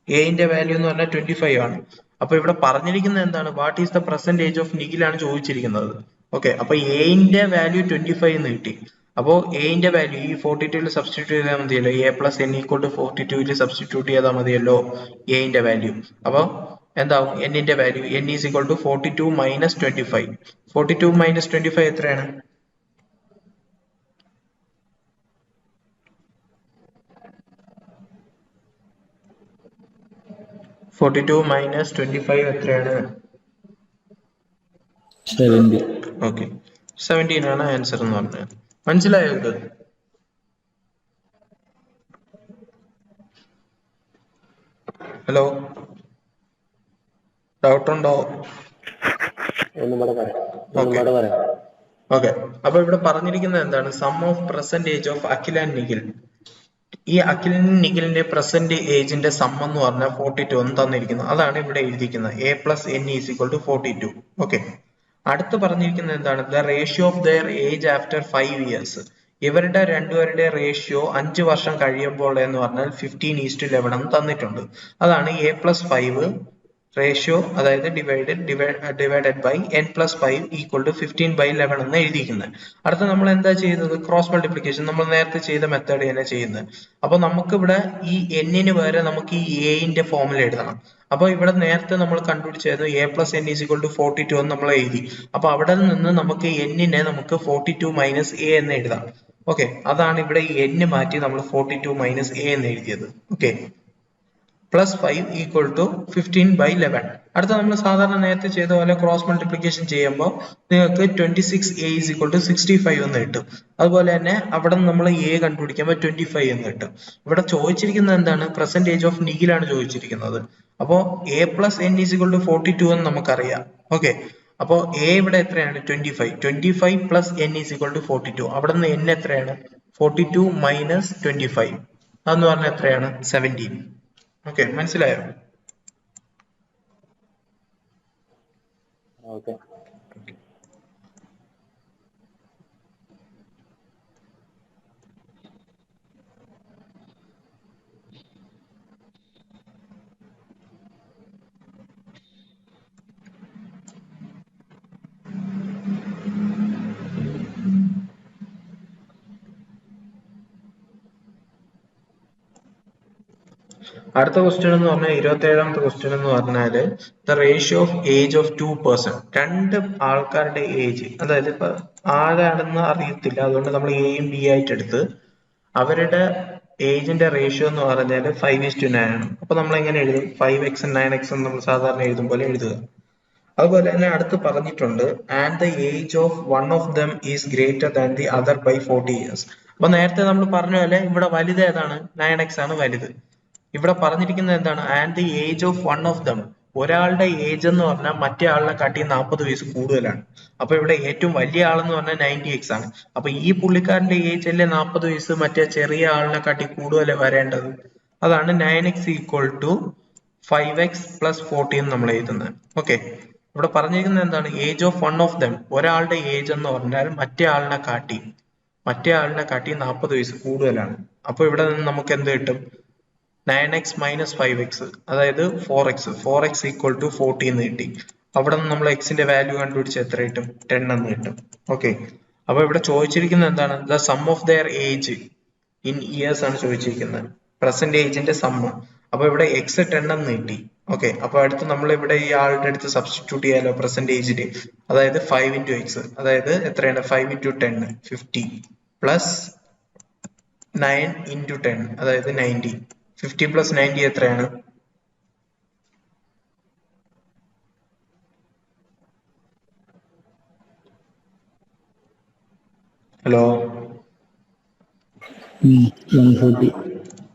എന്റെ വാല്യൂ എന്ന് പറഞ്ഞാൽ 25 ആണ്. അപ്പൊ ഇവിടെ പറഞ്ഞിരിക്കുന്നത് എന്താണ്? What is the present age of നിഖിലാണ് ചോദിച്ചിരിക്കുന്നത്. ഓക്കെ, അപ്പൊ എന്റെ വാല്യൂ 25 എന്ന് കിട്ടി. അപ്പോ എന്റെ വാല്യൂ ഈ 42 സബ്സ്റ്റിറ്റ്യൂട്ട് ചെയ്താൽ മതിയല്ലോ. A plus n equal to 42 substitute ചെയ്താൽ മതിയല്ലോ എന്റെ വാല്യൂ. അപ്പൊ എന്താവും? എന്നിന്റെ value n is equal to 42 minus 25. 42 minus 25 എത്രയാണ്? മൈനസ് 25 എത്രയാണ്? 70. ഓക്കെ, 17 ആണ് ആൻസർ എന്ന് പറഞ്ഞത്. മനസ്സിലായോ ഇത്? ഹലോ, ഡൗട്ട് ഉണ്ടോ? ഓക്കെ, അപ്പൊ ഇവിടെ പറഞ്ഞിരിക്കുന്നത് എന്താണ്? Sum of present age of Akhil and Nikhil. ഈ അഖിലിനും നിഖിലിന്റെ പ്രസന്റ് ഏജിന്റെ സം എന്ന് പറഞ്ഞാൽ 42 എന്ന് തന്നിരിക്കുന്നത്. അതാണ് ഇവിടെ എഴുതിയിരിക്കുന്നത്. A plus N is equal to 42. Okay, അടുത്ത് പറഞ്ഞിരിക്കുന്നത് എന്താണ്? The ratio of their age after 5 years. ഇവരുടെ രണ്ടുപേരുടെ റേഷ്യോ 5 വർഷം കഴിയുമ്പോൾ എന്ന് പറഞ്ഞാൽ 15:11 എന്ന് തന്നിട്ടുണ്ട്. അതാണ് എ പ്ലസ് 5 റേഷ്യോ, അതായത് divided by n plus 5 equal to 15/11 എന്ന് എഴുതിയിരിക്കുന്നത്. അടുത്ത നമ്മൾ എന്താ ചെയ്യുന്നത്? ക്രോസ് മൾട്ടിപ്ലിക്കേഷൻ നമ്മൾ നേരത്തെ ചെയ്ത മെത്തേഡ് തന്നെ ചെയ്യുന്നത്. അപ്പൊ നമുക്ക് ഇവിടെ ഈ എന്നിന് പകരം നമുക്ക് ഈ എന്റെ ഫോമിൽ എഴുതണം. അപ്പൊ ഇവിടെ നേരത്തെ നമ്മൾ കണ്ടുപിടിച്ചായിരുന്നു a plus N is equal to 42 എന്ന് നമ്മൾ എഴുതി. അപ്പൊ അവിടെ നിന്ന് നമുക്ക് എന്നിനെ നമുക്ക് 42 മൈനസ് എ എന്ന് എഴുതാം. ഓക്കെ, അതാണ് ഇവിടെ ഈ n മാറ്റി നമ്മൾ 42 മൈനസ് എ എന്ന് എഴുതിയത്. Okay, plus 5 equal to 15/11. അടുത്ത നമ്മൾ സാധാരണ നേരത്തെ ചെയ്ത പോലെ ക്രോസ് മൾട്ടിപ്ലിക്കേഷൻ ചെയ്യുമ്പോൾ നിങ്ങൾക്ക് 26a is equal to 65 എന്ന് കിട്ടും. അതുപോലെ തന്നെ അവിടെ നമ്മൾ a കണ്ടുപിടിക്കുമ്പോൾ 25 എന്ന് കിട്ടും. ഇവിടെ ചോദിച്ചിരിക്കുന്നത് എന്താണ്? പെർസെന്റേജ് ഓഫ് നീലാണ് ചോദിച്ചിരിക്കുന്നത്. അപ്പോൾ a plus n is equal to 42 എന്ന് നമുക്കറിയാം. ഓക്കെ, അപ്പോൾ a ഇവിടെ എത്രയാണ്? 25 plus n is equal to 42. അവിടെ നിന്ന് n എത്രയാണ്? 42 മൈനസ് 25 അതെന്ന് പറഞ്ഞാൽ എത്രയാണ്? 17. ഓക്കെ, മനസ്സിലായോ? ഓക്കെ. അടുത്ത ക്വസ്റ്റ്യൻ എന്ന് പറഞ്ഞാൽ 27ാമത്തെ ക്വസ്റ്റ്യൻ എന്ന് പറഞ്ഞാല് the ratio of age of 2 person. രണ്ട് ആൾക്കാരുടെ ഏജ്, അതായത് ഇപ്പൊ ആരാണെന്ന് അറിയത്തില്ല, അതുകൊണ്ട് നമ്മൾ എയും ബി ആയിട്ട് എടുത്ത് അവരുടെ ഏജിന്റെ റേഷ്യോ എന്ന് പറഞ്ഞാൽ 5:9 ആണ്. അപ്പൊ നമ്മൾ എങ്ങനെ എഴുതും? 5x 9x എന്ന് നമ്മൾ സാധാരണ എഴുതും പോലെ എഴുതുക. അതുപോലെ തന്നെ അടുത്ത് പറഞ്ഞിട്ടുണ്ട് and the age of one of them is greater than the other by 40 years. അപ്പൊ നേരത്തെ നമ്മൾ പറഞ്ഞ പോലെ ഇവിടെ വലുത് ഏതാണ്? 9x ആണ് വലുത്. ഇവിടെ പറഞ്ഞിരിക്കുന്നത് എന്താണ്? And the age of one of dum, ഒരാളുടെ ഏജ് എന്ന് പറഞ്ഞാൽ മറ്റേ ആളിനെ കാട്ടി 40 വയസ്സ് കൂടുതലാണ്. അപ്പൊ ഇവിടെ ഏറ്റവും വലിയ ആളെന്ന് പറഞ്ഞാൽ 90x ആണ്. അപ്പൊ ഈ പുള്ളിക്കാരന്റെ ഏജ് അല്ലേ 40 വയസ്സ് മറ്റേ ചെറിയ ആളിനെ കാട്ടി കൂടുതൽ വരേണ്ടത്. അതാണ് 9x equal to 5x plus 40 എന്ന് നമ്മൾ എഴുതുന്നത്. ഓക്കെ, ഇവിടെ പറഞ്ഞിരിക്കുന്നത് എന്താണ്? Age of one of dum, ഒരാളുടെ ഏജ് എന്ന് പറഞ്ഞാൽ മറ്റേ ആളിനെ കാട്ടി 40 വയസ്സ് കൂടുതലാണ്. അപ്പൊ ഇവിടെ നിന്ന് നമുക്ക് എന്ത് കിട്ടും? 9x മൈനസ് 5x, അതായത് 4x ഈക്വൽ ടു 40 എന്ന് കിട്ടി. അവിടെ നിന്ന് നമ്മൾ എക്സിന്റെ വാല്യൂ കണ്ടുപിടിച്ച് എത്ര കിട്ടും? 10 എന്ന് കിട്ടും. ഓക്കെ, അപ്പൊ ഇവിടെ ചോദിച്ചിരിക്കുന്നത് എന്താണ്? The sum of their age in years ആണ് ചോദിച്ചിരിക്കുന്നത്, പ്രസന്റ് ഏജിന്റെ സമ്മ്. അപ്പൊ ഇവിടെ എക്സ് 10 എന്ന് കിട്ടി. ഓക്കെ, അപ്പൊ അടുത്ത് നമ്മൾ ഇവിടെ ഈ ആളുടെ അടുത്ത് സബ്സ്റ്റിറ്റ്യൂട്ട് ചെയ്യാലോ പ്രസന്റ് ഏജില്. അതായത് 5 into x, അതായത് എത്രയാണ്? 5 into 10 50 പ്ലസ് 9 into 10 അതായത് 90. 50 പ്ലസ് 90 എത്രയാണ്? ഹലോ,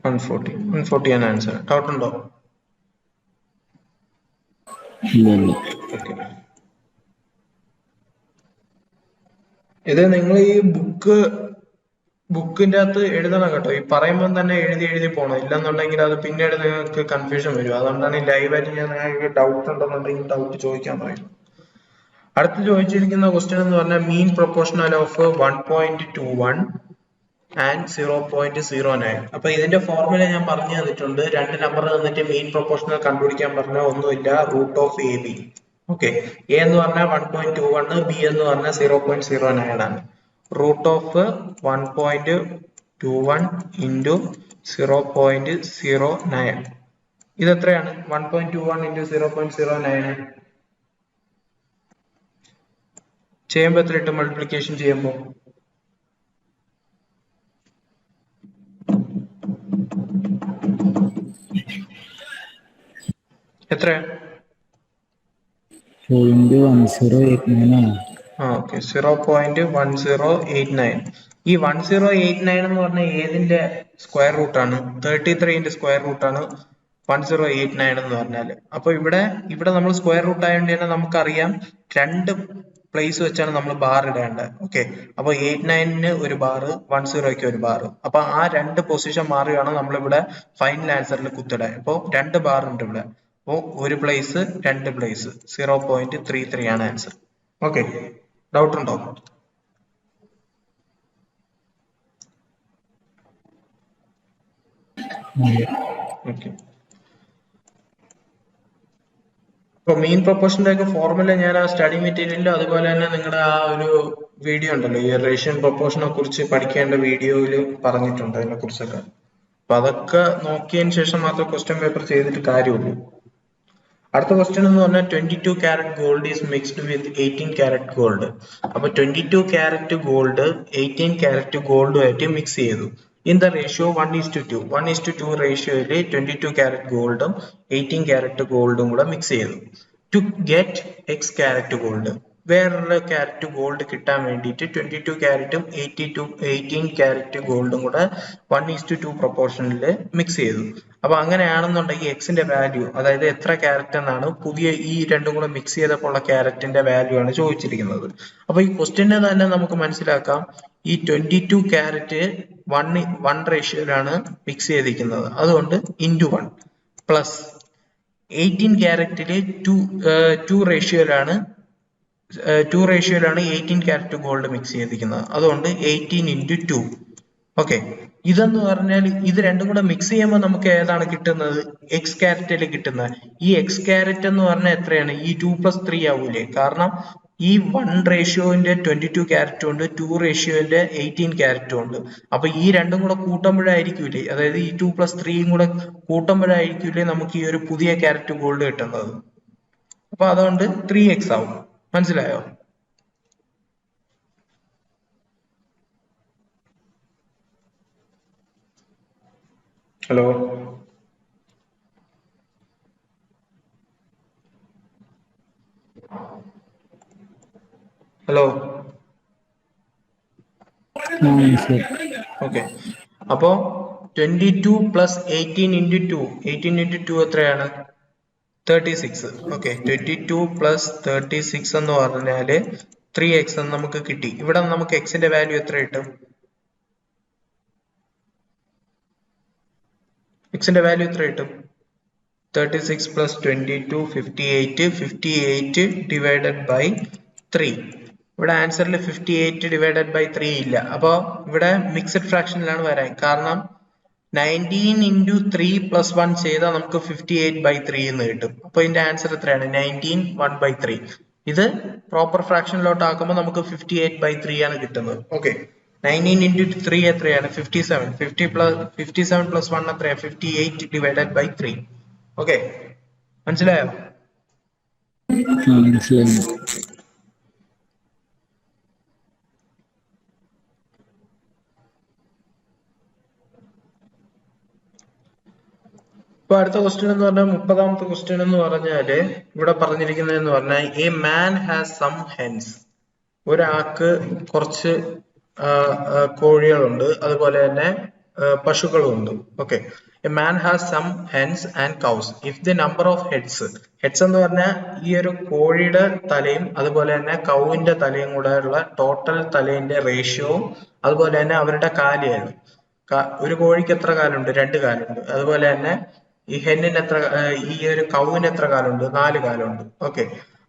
140 ആണ് ആൻസർ. ഡൗട്ട് ഉണ്ടോ? ഓക്കെ, ഇത് നിങ്ങൾ ഈ ബുക്കിന്റെ അകത്ത് എഴുതണം കേട്ടോ. ഈ പറയുമ്പോൾ തന്നെ എഴുതി പോകണം, ഇല്ലെന്നുണ്ടെങ്കിൽ അത് പിന്നീട് നിങ്ങൾക്ക് കൺഫ്യൂഷൻ വരും. അതുകൊണ്ടാണ് ഈ ലൈവായിട്ട് ഞാൻ നിങ്ങൾക്ക് ഡൗട്ട് ഉണ്ടെന്നുണ്ടെങ്കിൽ ഡൗട്ട് ചോദിക്കാൻ പറയും. അടുത്ത് ചോദിച്ചിരിക്കുന്ന ക്വസ്റ്റ്യൻ എന്ന് പറഞ്ഞാൽ മീൻ പ്രൊപ്പോർഷണൽ ഓഫ് 1.21 ആൻഡ് 0.09. അപ്പൊ ഇതിന്റെ ഫോർമുല ഞാൻ പറഞ്ഞു തന്നിട്ടുണ്ട്. രണ്ട് നമ്പർ തന്നിട്ട് മീൻ പ്രൊപ്പോർഷണൽ കണ്ടുപിടിക്കാൻ പറഞ്ഞാൽ ഒന്നുമില്ല, root of A B. Okay, A എന്ന് പറഞ്ഞാൽ 1.21, ബി എന്ന് പറഞ്ഞാൽ 0.09 ആണ്. റൂട്ട് ഓഫ് 1.21 ഇൻറ്റു 0.09 ഇത് എത്രയാണ്? 1.21 ഇൻറ്റു 0.09 ചെയ്യുമ്പോൾ എത്ര കിട്ടും? മൾട്ടിപ്ലിക്കേഷൻ ചെയ്യുമ്പോൾ എത്ര? 0.1089. ഓക്കെ, 0.1089. ഈ 1089 എന്ന് പറഞ്ഞാൽ ഏതിന്റെ സ്ക്വയർ റൂട്ടാണ്? 33ന്റെ സ്ക്വയർ റൂട്ടാണ് 1089 എന്ന് പറഞ്ഞാല്. അപ്പൊ ഇവിടെ നമ്മൾ സ്ക്വയർ റൂട്ട് ആയതുകൊണ്ട് തന്നെ നമുക്കറിയാം രണ്ട് പ്ലേസ് വെച്ചാണ് നമ്മൾ ബാർ ഇടേണ്ടത്. ഓക്കെ, അപ്പൊ 89ന് ഒരു ബാർ, 10ക്ക് ഒരു ബാർ. അപ്പൊ ആ രണ്ട് പൊസിഷൻ മാറിയാണ് നമ്മളിവിടെ ഫൈനൽ ആൻസറിൽ കുത്തിടാൻ. അപ്പൊ രണ്ട് ബാർ ഉണ്ട് ഇവിടെ. അപ്പോ ഒരു പ്ലേസ്, രണ്ട് പ്ലേസ്, 0.33 ആണ് ആൻസർ. ഓക്കെ, ഡൗട്ട് ഉണ്ടോ? ഓക്കെ, ഇപ്പൊ മീൻ പ്രൊപ്പോർഷന്റെ ഒക്കെ ഫോർമുല ഞാൻ ആ സ്റ്റഡി മെറ്റീരിയലിലും അതുപോലെ തന്നെ നിങ്ങളുടെ ആ ഒരു വീഡിയോ ഉണ്ടല്ലോ, ഈ റേഷ്യൻ പ്രൊപ്പോർഷനെ കുറിച്ച് പഠിക്കേണ്ട വീഡിയോയിൽ പറഞ്ഞിട്ടുണ്ട് അതിനെ കുറിച്ചൊക്കെ. അപ്പൊ അതൊക്കെ നോക്കിയതിന് ശേഷം മാത്രം ക്വസ്റ്റ്യൻ പേപ്പർ ചെയ്തിട്ട് കാര്യമുള്ളൂ. അടുത്ത ക്വസ്റ്റ്യൻ എന്ന് പറഞ്ഞാൽ 22 carat gold is mixed with 18 carat gold. അപ്പൊ 22 കാരറ്റ് ഗോൾഡ് 18 കാരറ്റ് ഗോൾഡുമായിട്ട് മിക്സ് ചെയ്തു. in the ratio 1:2. 1:2 റേഷ്യോയിൽ 22 കാരറ്റ് ഗോൾഡും 18 കാരറ്റ് ഗോൾഡും കൂടെ മിക്സ് ചെയ്തു to get X carat gold. വേറൊരു കാരറ്റ് ഗോൾഡ് കിട്ടാൻ വേണ്ടിയിട്ട് 22 കാരറ്റും 18 കാരറ്റ് ഗോൾഡും കൂടെ 1:2 പ്രൊപ്പോർഷനിൽ മിക്സ് ചെയ്തു. അപ്പൊ അങ്ങനെയാണെന്നുണ്ടെങ്കിൽ എക്സിന്റെ വാല്യൂ, അതായത് എത്ര കാരറ്റ് എന്നാണ് പുതിയ ഈ രണ്ടും കൂടെ മിക്സ് ചെയ്തപ്പോൾ ഉള്ള കാരറ്റിന്റെ വാല്യൂ ആണ് ചോദിച്ചിരിക്കുന്നത്. അപ്പൊ ഈ ക്വസ്റ്റ്യനെ തന്നെ നമുക്ക് മനസ്സിലാക്കാം, ഈ 22 കാരറ്റ് 1 റേഷ്യോയിലാണ് മിക്സ് ചെയ്തിരിക്കുന്നത്, അതുകൊണ്ട് into 1 plus 18 കാരറ്റില് 2 റേഷ്യോയിലാണ് 18 carat gold mix ചെയ്തിരിക്കുന്നത്, അതുകൊണ്ട് 18 × 2. ഓക്കെ, ഇതെന്ന് പറഞ്ഞാൽ ഇത് രണ്ടും കൂടെ മിക്സ് ചെയ്യുമ്പോൾ നമുക്ക് ഏതാണ് കിട്ടുന്നത്? എക്സ് കാരറ്റിൽ കിട്ടുന്നത്. ഈ എക്സ് കാരറ്റ് എന്ന് പറഞ്ഞാൽ എത്രയാണ്? ഈ 2 + 3 ആവൂലേ? കാരണം ഈ 1 റേഷ്യോന്റെ 22 കാരറ്റും ഉണ്ട്, 2 റേഷ്യോന്റെ 18 കാരറ്റും ഉണ്ട്. അപ്പൊ ഈ രണ്ടും കൂടെ കൂട്ടുമ്പോഴായിരിക്കൂലേ, അതായത് ഈ 2 + 3 കൂടെ കൂട്ടുമ്പോഴായിരിക്കൂലേ നമുക്ക് ഈ ഒരു പുതിയ കാരറ്റ് ഗോൾഡ് കിട്ടുന്നത്. അപ്പൊ അതുകൊണ്ട് 3x ആവും. മനസ്സിലായോ? ഹലോ ഹലോ ഓക്കെ, അപ്പോ 22 + 18 × 2, 18 × 2 എത്രയാണ്? 36. ഓക്കെ, 22 + 36 എന്ന് പറഞ്ഞാല് 3x എന്ന് നമുക്ക് കിട്ടി. ഇവിടെ നമുക്ക് എക്സിന്റെ വാല്യൂ എത്ര കിട്ടും? എക്സിന്റെ വാല്യൂ എത്ര കിട്ടും? 36 + 22 58. 58 ഡിവൈഡഡ് ബൈ 3. ഇവിടെ ആൻസറിൽ 58 ഡിവൈഡഡ് ബൈ 3 ഇല്ല. അപ്പൊ ഇവിടെ മിക്സഡ് ഫ്രാക്ഷനിലാണ് വരാൻ കാരണം 19 × 3 + 1 ചെയ്താൽ നമുക്ക് 58/3 എന്ന് കിട്ടും. അപ്പൊ ഇതിന്റെ ആൻസർ എത്രയാണ്? 19 1/3. ഇത് പ്രോപ്പർ ഫ്രാക്ഷനിലോട്ട് ആക്കുമ്പോൾ നമുക്ക് 58/3 ആണ് കിട്ടുന്നത്. ഓക്കെ, 19 × 3 എത്രയാണ്? 57. 57 + 1 എത്രയാണ്? 58 ഡിവൈഡഡ് ബൈ 3. ഓക്കെ, മനസ്സിലായോ? ഇപ്പൊ അടുത്ത ക്വസ്റ്റ്യൻ എന്ന് പറഞ്ഞാൽ 30ാമത്തെ ക്വസ്റ്റ്യൻ എന്ന് പറഞ്ഞാല് ഇവിടെ പറഞ്ഞിരിക്കുന്നത് എന്ന് പറഞ്ഞാൽ A man has some hens. ഒരാൾക്ക് കുറച്ച് കോഴികളുണ്ട്, അതുപോലെ തന്നെ പശുക്കളും ഉണ്ട്. Okay, A man has some hens and cows. If the number of heads എന്ന് പറഞ്ഞാൽ ഈ ഒരു കോഴിയുടെ തലയും അതുപോലെ തന്നെ കൗവിന്റെ തലയും കൂടെ ഉള്ള ടോട്ടൽ തലേന്റെ റേഷ്യോവും അതുപോലെ തന്നെ അവരുടെ കാലിയാണ്. ഒരു കോഴിക്ക് എത്ര കാലുണ്ട്? 2 കാലുണ്ട്. അതുപോലെ തന്നെ ഈ ഹെന്നിന് എത്ര, ഈ ഒരു കൗവിന് എത്ര കാലുണ്ട്? 4 കാലുണ്ട്. ഓക്കെ,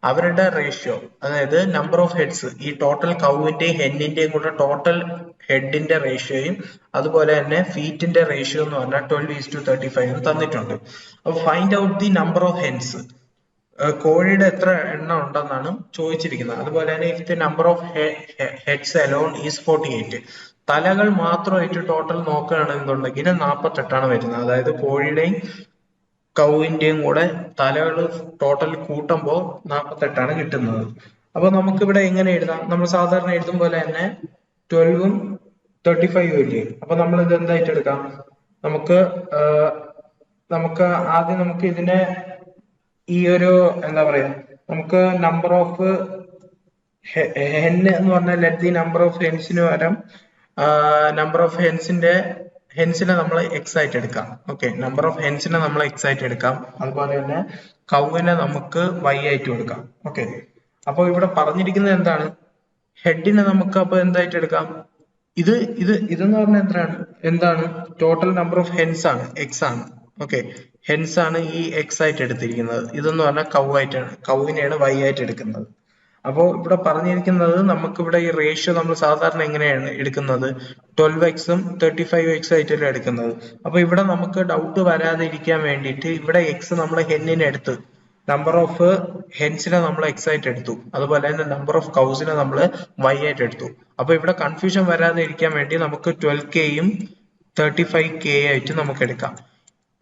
അവരുടെ റേഷ്യോ, അതായത് നമ്പർ ഓഫ് ഹെഡ്സ്, ഈ ടോട്ടൽ കൗവിന്റെയും ഹെന്നിന്റെയും കൂടെ ടോട്ടൽ ഹെഡിന്റെ റേഷ്യോയും അതുപോലെ തന്നെ ഫീറ്റിന്റെ റേഷ്യോ എന്ന് പറഞ്ഞാൽ 12:35 തന്നിട്ടുണ്ട്. അപ്പൊ find out the number of hens. കോഴിയുടെ എത്ര എണ്ണം ഉണ്ടെന്നാണ് ചോദിച്ചിരിക്കുന്നത്. അതുപോലെ തന്നെ if the number of heads alone is 48. തലകൾ മാത്രമായിട്ട് ടോട്ടൽ നോക്കുകയാണെന്നുണ്ടെങ്കിൽ 48 വരുന്നത്. അതായത് കോഴിയുടെയും കൗവിന്റെയും കൂടെ തലകൾ ടോട്ടൽ കൂട്ടുമ്പോൾ 48 കിട്ടുന്നത്. അപ്പൊ നമുക്ക് ഇവിടെ എങ്ങനെ എഴുതാം? നമ്മൾ സാധാരണ എഴുതും പോലെ തന്നെ 12ഉം 35ഉം ഇല്ലേ? അപ്പൊ നമ്മൾ ഇത് എന്തായിട്ട് എടുക്കാം? നമുക്ക് ആദ്യം നമുക്ക് ഇതിനെ ഈ ഒരു എന്താ പറയാ, നമുക്ക് നമ്പർ ഓഫ് ഹെൻ എന്ന് പറഞ്ഞാൽ ലെറ്റ് ദി നമ്പർ ഓഫ് ഹെൻസിന് പകരം നമ്പർ ഓഫ് ഹെൻസിനെ നമ്മൾ എക്സ് ആയിട്ട് എടുക്കാം. ഓക്കെ, നമ്പർ ഓഫ് ഹെൻസിനെ നമ്മൾ എക്സ് ആയിട്ട് എടുക്കാം. അതുപോലെ തന്നെ കൗവിനെ നമുക്ക് വൈ ആയിട്ട് കൊടുക്കാം. ഓക്കെ, അപ്പൊ ഇവിടെ പറഞ്ഞിരിക്കുന്നത് എന്താണ്? ഹെഡിനെ നമുക്ക് അപ്പൊ എന്തായിട്ട് എടുക്കാം? ഇതെന്ന് പറഞ്ഞാൽ എന്താണ്? ടോട്ടൽ നമ്പർ ഓഫ് ഹെൻസ് ആണ്, എക്സ് ആണ്. ഓക്കെ, ഹെൻസ് ആണ് ഈ എക്സ് ആയിട്ട് എടുത്തിരിക്കുന്നത്. ഇതെന്ന് പറഞ്ഞാൽ കൗവിനെയാണ് വൈ ആയിട്ട് എടുക്കുന്നത്. അപ്പോൾ ഇവിടെ പറഞ്ഞിരിക്കുന്നത് നമുക്കിവിടെ ഈ റേഷ്യോ നമ്മൾ സാധാരണ എങ്ങനെയാണ് എടുക്കുന്നത്? 12x-ഉം 35x ആയിട്ടല്ലേ എടുക്കുന്നത്. അപ്പൊ ഇവിടെ നമുക്ക് ഡൗട്ട് വരാതെ ഇരിക്കാൻ വേണ്ടിയിട്ട് ഇവിടെ എക്സ് നമ്മൾ ഹെന്നിനെ എടുത്ത് നമ്പർ ഓഫ് ഹെൻസിനെ നമ്മൾ എക്സ് ആയിട്ട് എടുത്തു, അതുപോലെ തന്നെ നമ്പർ ഓഫ് കൗസിനെ നമ്മൾ വൈ ആയിട്ട് എടുത്തു. അപ്പൊ ഇവിടെ കൺഫ്യൂഷൻ വരാതെ ഇരിക്കാൻ വേണ്ടി നമുക്ക് 12k-യും 35k ആയിട്ട് നമുക്ക് എടുക്കാം.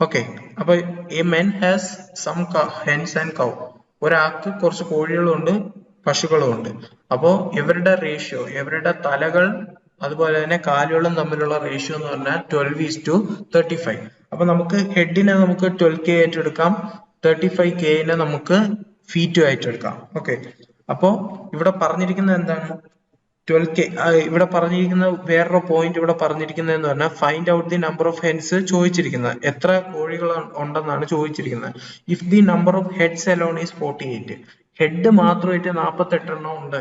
ഓക്കെ, അപ്പൊ a men has some hens and cow. ഒരാൾക്ക് കുറച്ച് കോഴികളും ഉണ്ട് പശുക്കളും ഉണ്ട്. അപ്പോ ഇവരുടെ റേഷ്യോ, ഇവരുടെ തലകൾ അതുപോലെ തന്നെ കാലുകളും തമ്മിലുള്ള റേഷ്യോ എന്ന് പറഞ്ഞാൽ 12:35. അപ്പൊ നമുക്ക് ഹെഡിനെ നമുക്ക് 12K ആയിട്ട് എടുക്കാം, 35K നമുക്ക് ഫീറ്റും ആയിട്ട് എടുക്കാം. ഓക്കെ, അപ്പോ ഇവിടെ പറഞ്ഞിരിക്കുന്നത് എന്താണ്? 12K. ഇവിടെ പറഞ്ഞിരിക്കുന്ന വേറൊരു പോയിന്റ് ഇവിടെ പറഞ്ഞിരിക്കുന്നത് എന്ന് പറഞ്ഞാൽ find out the number of hens ചോദിച്ചിരിക്കുന്നത്, എത്ര കോഴികൾ ഉണ്ടെന്നാണ് ചോദിച്ചിരിക്കുന്നത്. If the number of heads alone is 48, head മാത്രമായിട്ട് 48 ഉണ്ട്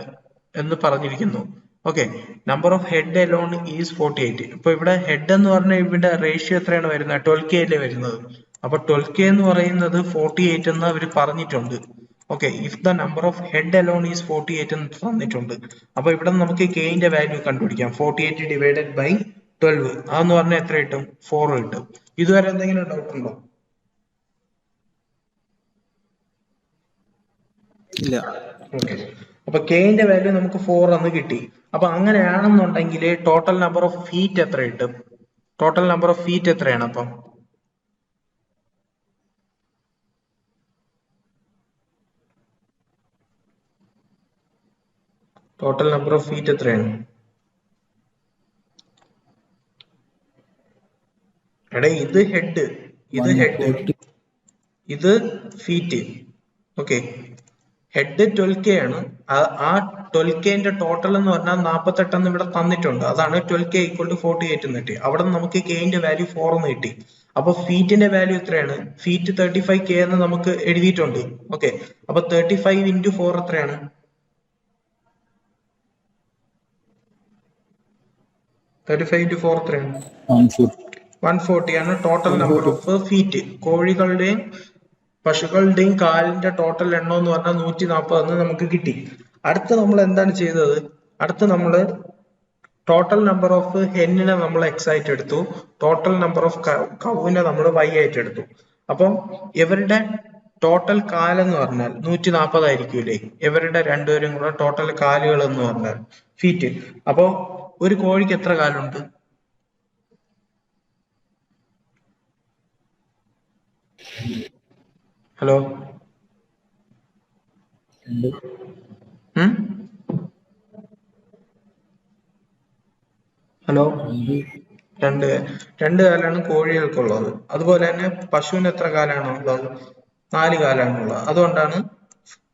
എന്ന് പറഞ്ഞിരിക്കുന്നു. Okay, number of head alone is 48. ഇപ്പൊ ഇവിടെ ഹെഡ് എന്ന് പറഞ്ഞാൽ ഇവിടെ റേഷ്യോ എത്രയാണ് വരുന്നത്? 12K അല്ലേ വരുന്നത്. അപ്പൊ 12K എന്ന് പറയുന്നത് 48 എന്ന് അവർ പറഞ്ഞിട്ടുണ്ട്. Okay, if the number of head alone is 48 എന്ന് തന്നിട്ടുണ്ട്. അപ്പൊ ഇവിടെ നമുക്ക് കെന്റെ വാല്യൂ കണ്ടുപിടിക്കാം. 48 ഡിവൈഡഡ് ബൈ 12 അതെന്ന് പറഞ്ഞാൽ എത്ര കിട്ടും? 4 കിട്ടും. ഇതുവരെ എന്തെങ്കിലും ഡൗട്ട് ഉണ്ടോ? ഇല്ല. ഓക്കെ, അപ്പൊ കെന്റെ വാല്യൂ നമുക്ക് 4 എന്ന് കിട്ടി. അപ്പൊ അങ്ങനെയാണെന്നുണ്ടെങ്കിൽ ടോട്ടൽ നമ്പർ ഓഫ് ഫീറ്റ് എത്ര കിട്ടും? ടോട്ടൽ നമ്പർ ഓഫ് ഫീറ്റ് എത്രയാണ്? അപ്പം ടോട്ടൽ നമ്പർ ഓഫ് ഫീറ്റ് എത്രയാണ്? എടേ, ഇത് ഹെഡ്, ഇത് ഹെഡ്, ഇത് ഫീറ്റ്. ഓക്കെ, ഹെഡ് 12K ആണ്. ആ 12Kന്റെ ടോട്ടൽ എന്ന് പറഞ്ഞാൽ 48 എന്ന് ഇവിടെ തന്നിട്ടുണ്ട്. അതാണ് 12K = 48 എന്ന് കിട്ടി. അവിടെ നമുക്ക് കെന്റെ വാല്യൂ 4 എന്ന് കിട്ടി. അപ്പൊ ഫീറ്റിന്റെ വാല്യൂ എത്രയാണ്? ഫീറ്റ് 35K എന്ന് നമുക്ക് എഴുതിയിട്ടുണ്ട്. ഓക്കെ, അപ്പൊ 35 × 4 എത്രയാണ്? 35 × 4 എത്രയാണ്? 140 ആണ് ടോട്ടൽ നമ്പർ ഓഫ് ഫീറ്റ്. കോഴികളുടെയും പശുക്കളുടെയും കാലിന്റെ ടോട്ടൽ എണ്ണം എന്ന് പറഞ്ഞാൽ 140 എന്ന് നമുക്ക് കിട്ടി. അടുത്ത് നമ്മൾ എന്താണ് ചെയ്തത്? അടുത്ത് നമ്മൾ ടോട്ടൽ നമ്പർ ഓഫ് ഹെന്നിനെ നമ്മൾ X ആയിട്ട് എടുത്തു, ടോട്ടൽ നമ്പർ ഓഫ് കൗവിനെ നമ്മൾ Y ആയിട്ട് എടുത്തു. അപ്പം ഇവരുടെ ടോട്ടൽ കാലെന്ന് പറഞ്ഞാൽ 140 ആയിരിക്കൂലേ? ഇവരുടെ രണ്ടുപേരും കൂടെ ടോട്ടൽ കാലുകൾ എന്ന് പറഞ്ഞാൽ ഫീറ്റ്. അപ്പോ ഒരു കോഴിക്ക് എത്ര കാലുണ്ട്? ഹലോ, ഹലോ, രണ്ട് കാലാണ് കോഴികൾക്കുള്ളത്. അതുപോലെ തന്നെ പശുവിന് എത്ര കാലാണോ ഉള്ളത്? 4 കാലാണുള്ളത്. അതുകൊണ്ടാണ്